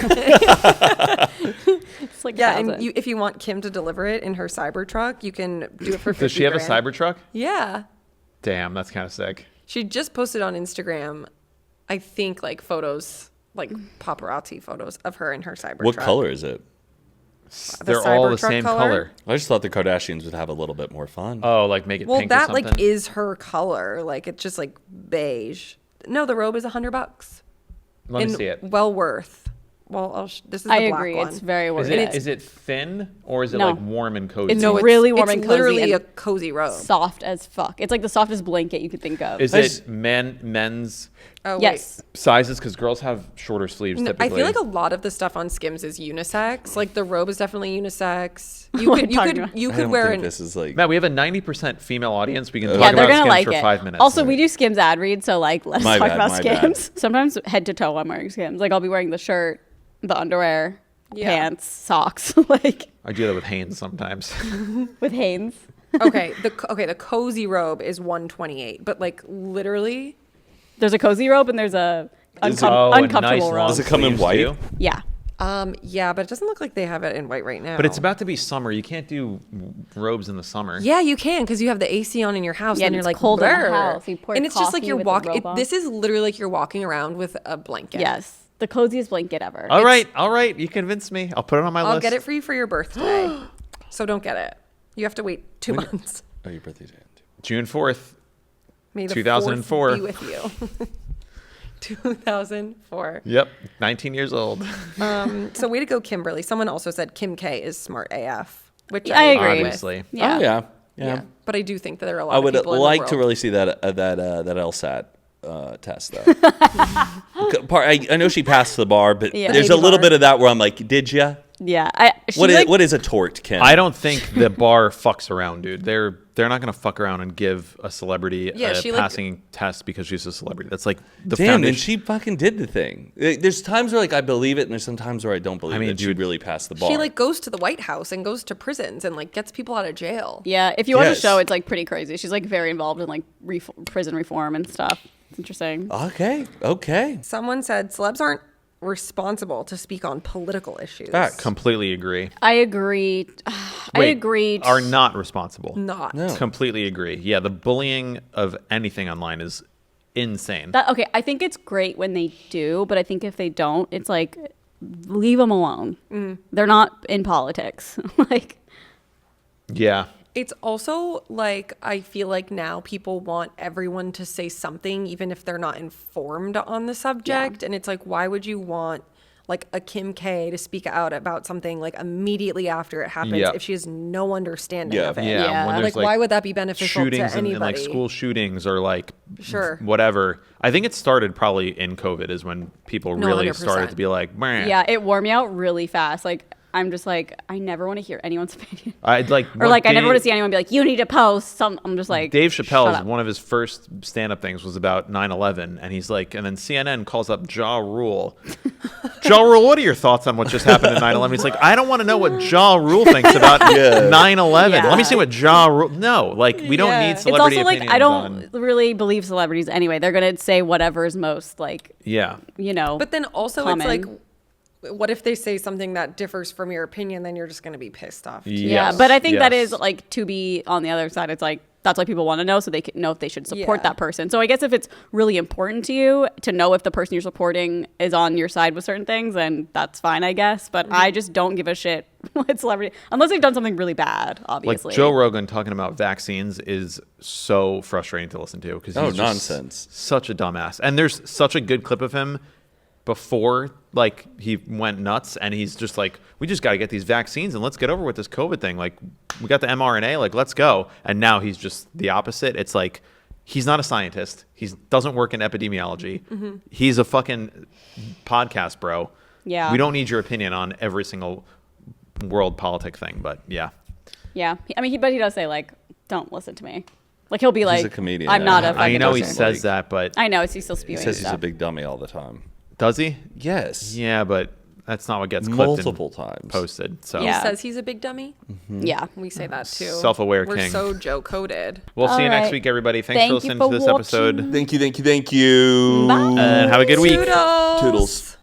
It's like Yeah, 1,000. and if you want Kim to deliver it in her Cybertruck, you can do it for 50 Does she have a grand. Cybertruck? Yeah. Damn, that's kind of sick. She just posted on Instagram, I think, like photos, like paparazzi photos of her in her Cybertruck. What color is it? They're all the Cybertruck same color? color. I just thought the Kardashians would have a little bit more fun. Oh, like make it Well, pink or that something. like is her color. Like it's just like beige. No, the robe is $100. Let me And see it. well worth. this is the I black agree. one. It's very Is wordy. it thin or is it No. like warm and cozy? It's No, really warm and cozy literally and a cozy robe. soft as fuck. It's like the softest blanket you could think of. Is it men's Oh, wait. yes. sizes? Because girls have shorter sleeves No, typically. I feel like a lot of the stuff on Skims is unisex. Like the robe is definitely unisex. What You are you talking about? you I could don't wear think an this is like. Matt, we have a 90% female audience. We can Yeah, talk they're about gonna Skims like for it. 5 minutes. Also, we do Skims ad read, so like let's My talk bad, about my bad. Skims. Sometimes head to toe I'm wearing Skims. Like I'll be wearing the shirt, the underwear, pants, socks, like I do that with Hanes sometimes. with Hanes. the cozy robe is 128, but like literally There's a cozy robe and there's a Oh, a uncomfortable nice robe. long Does it come in sleeves, white? too? Yeah. yeah, but it doesn't look like they have it in white right now. But it's about to be summer. You can't do robes in the summer. Yeah, you can because you have the AC on in your house. Yeah, and and you're it's like cold in the "Brr." house. You pour and it's just like coffee you're with the walking. robe on. This is literally like you're walking around with a blanket. Yes. The coziest blanket ever. All right. You convinced me. I'll put it on my I'll list. get it for you for your birthday. So don't get it. You have to wait 2 months. Oh, your birthday's in. June 4th. May the 2004. 4th be with you. 2004. Yep. 19 years old. So way to go, Kimberly. Someone also said Kim K is smart AF, which I agree. Obviously. Yeah. Oh, yeah. Yeah. But I do think that there are a lot I of would people in like the to world. really see that LSAT test though. I know she passed the bar, but Yeah. there's a Maybe little bar. bit of that where I'm like, did ya? Yeah. What is a tort, Kim? I don't think the bar fucks around, dude. They're not gonna fuck around and give a celebrity Yeah, a she, like- passing test because she's a celebrity. That's like the Damn, foundation. and she fucking did the thing. There's times where like I believe it, and there's some times where I don't believe that she dude, really passed the bar. She like goes to the White House and goes to prisons and like gets people out of jail. Yeah. If you watch the Yes. show, it's like pretty crazy. She's like very involved in like prison reform and stuff. It's interesting. Okay. Someone said celebs aren't responsible to speak on political issues. Facts. Completely agree. I agree. I agree. Are not responsible. Not. No. Completely agree. Yeah, the bullying of anything online is insane. Okay, I think it's great when they do, but I think if they don't, it's like leave them alone. They're not in politics. Like, Yeah. It's also like I feel like now people want everyone to say something even if they're not informed on the subject. And it's like, why would you want like a Kim K to speak out about something like immediately after it happens Yeah. if she has no understanding Yeah. of it? Yeah. Yeah. When Like, there's, why would that be beneficial shootings to and anybody? like school shootings or like Sure. whatever. I think it started probably in COVID is when people No, really 100%. started to be like, "Meh." yeah, it wore me out really fast. Like, I'm just like, I never want to hear anyone's opinion. I'd like Or like, I never want to see anyone be like, you need to post some. I'm just like, Dave shut Chappelle's up. one of his first stand-up things was about 9/11, and he's like, and then CNN calls up Ja Rule. Ja Rule, what are your thoughts on what just happened at 9/11? He's like, I don't want to know what Ja Rule thinks about 9/11. Yeah. Let me see what Ja Rule. No, like we don't Yeah. need It's celebrity It's also like opinions I don't on. really believe celebrities anyway. They're gonna say whatever's most like, Yeah, you know. But then also common. it's like, what if they say something that differs from your opinion? Then you're just going to be pissed off. too. Yeah, Yes, but I think that yes. is like to be on the other side. It's like that's why people want to know so they can know if they should support Yeah. that person. So I guess if it's really important to you to know if the person you're supporting is on your side with certain things, then that's fine, I guess. But I just don't give a shit what celebrity unless they've done something really bad. Obviously, like Joe Rogan talking about vaccines is so frustrating to listen to because he's just nonsense. such a dumbass. And there's such a good clip of him before like he went nuts and he's just like, we just got to get these vaccines and let's get over with this COVID thing. Like we got the mRNA, like let's go. And now he's just the opposite. It's like he's not a scientist. He doesn't work in epidemiology. He's a fucking podcast bro. Yeah. We don't need your opinion on every single world politic thing, but yeah. Yeah, I mean, but he does say like, "Don't listen to me." Like he'll be like, a comedian, "I'm yeah. not a." I fucking I know he doesn't person." says that, but I know he's still He spewing. says he's a stuff. big dummy all the time. does he? Yes. Yeah, but that's not what gets clipped Multiple and times. posted. So He Yeah. says he's a big dummy. Yeah. We say that too. Self-aware We're king. so Joe coded. we'll see you All next right. week, everybody. Thanks Thank for you listening for to this watching. episode. Thank you. And have a good week. Toodles. Toodles.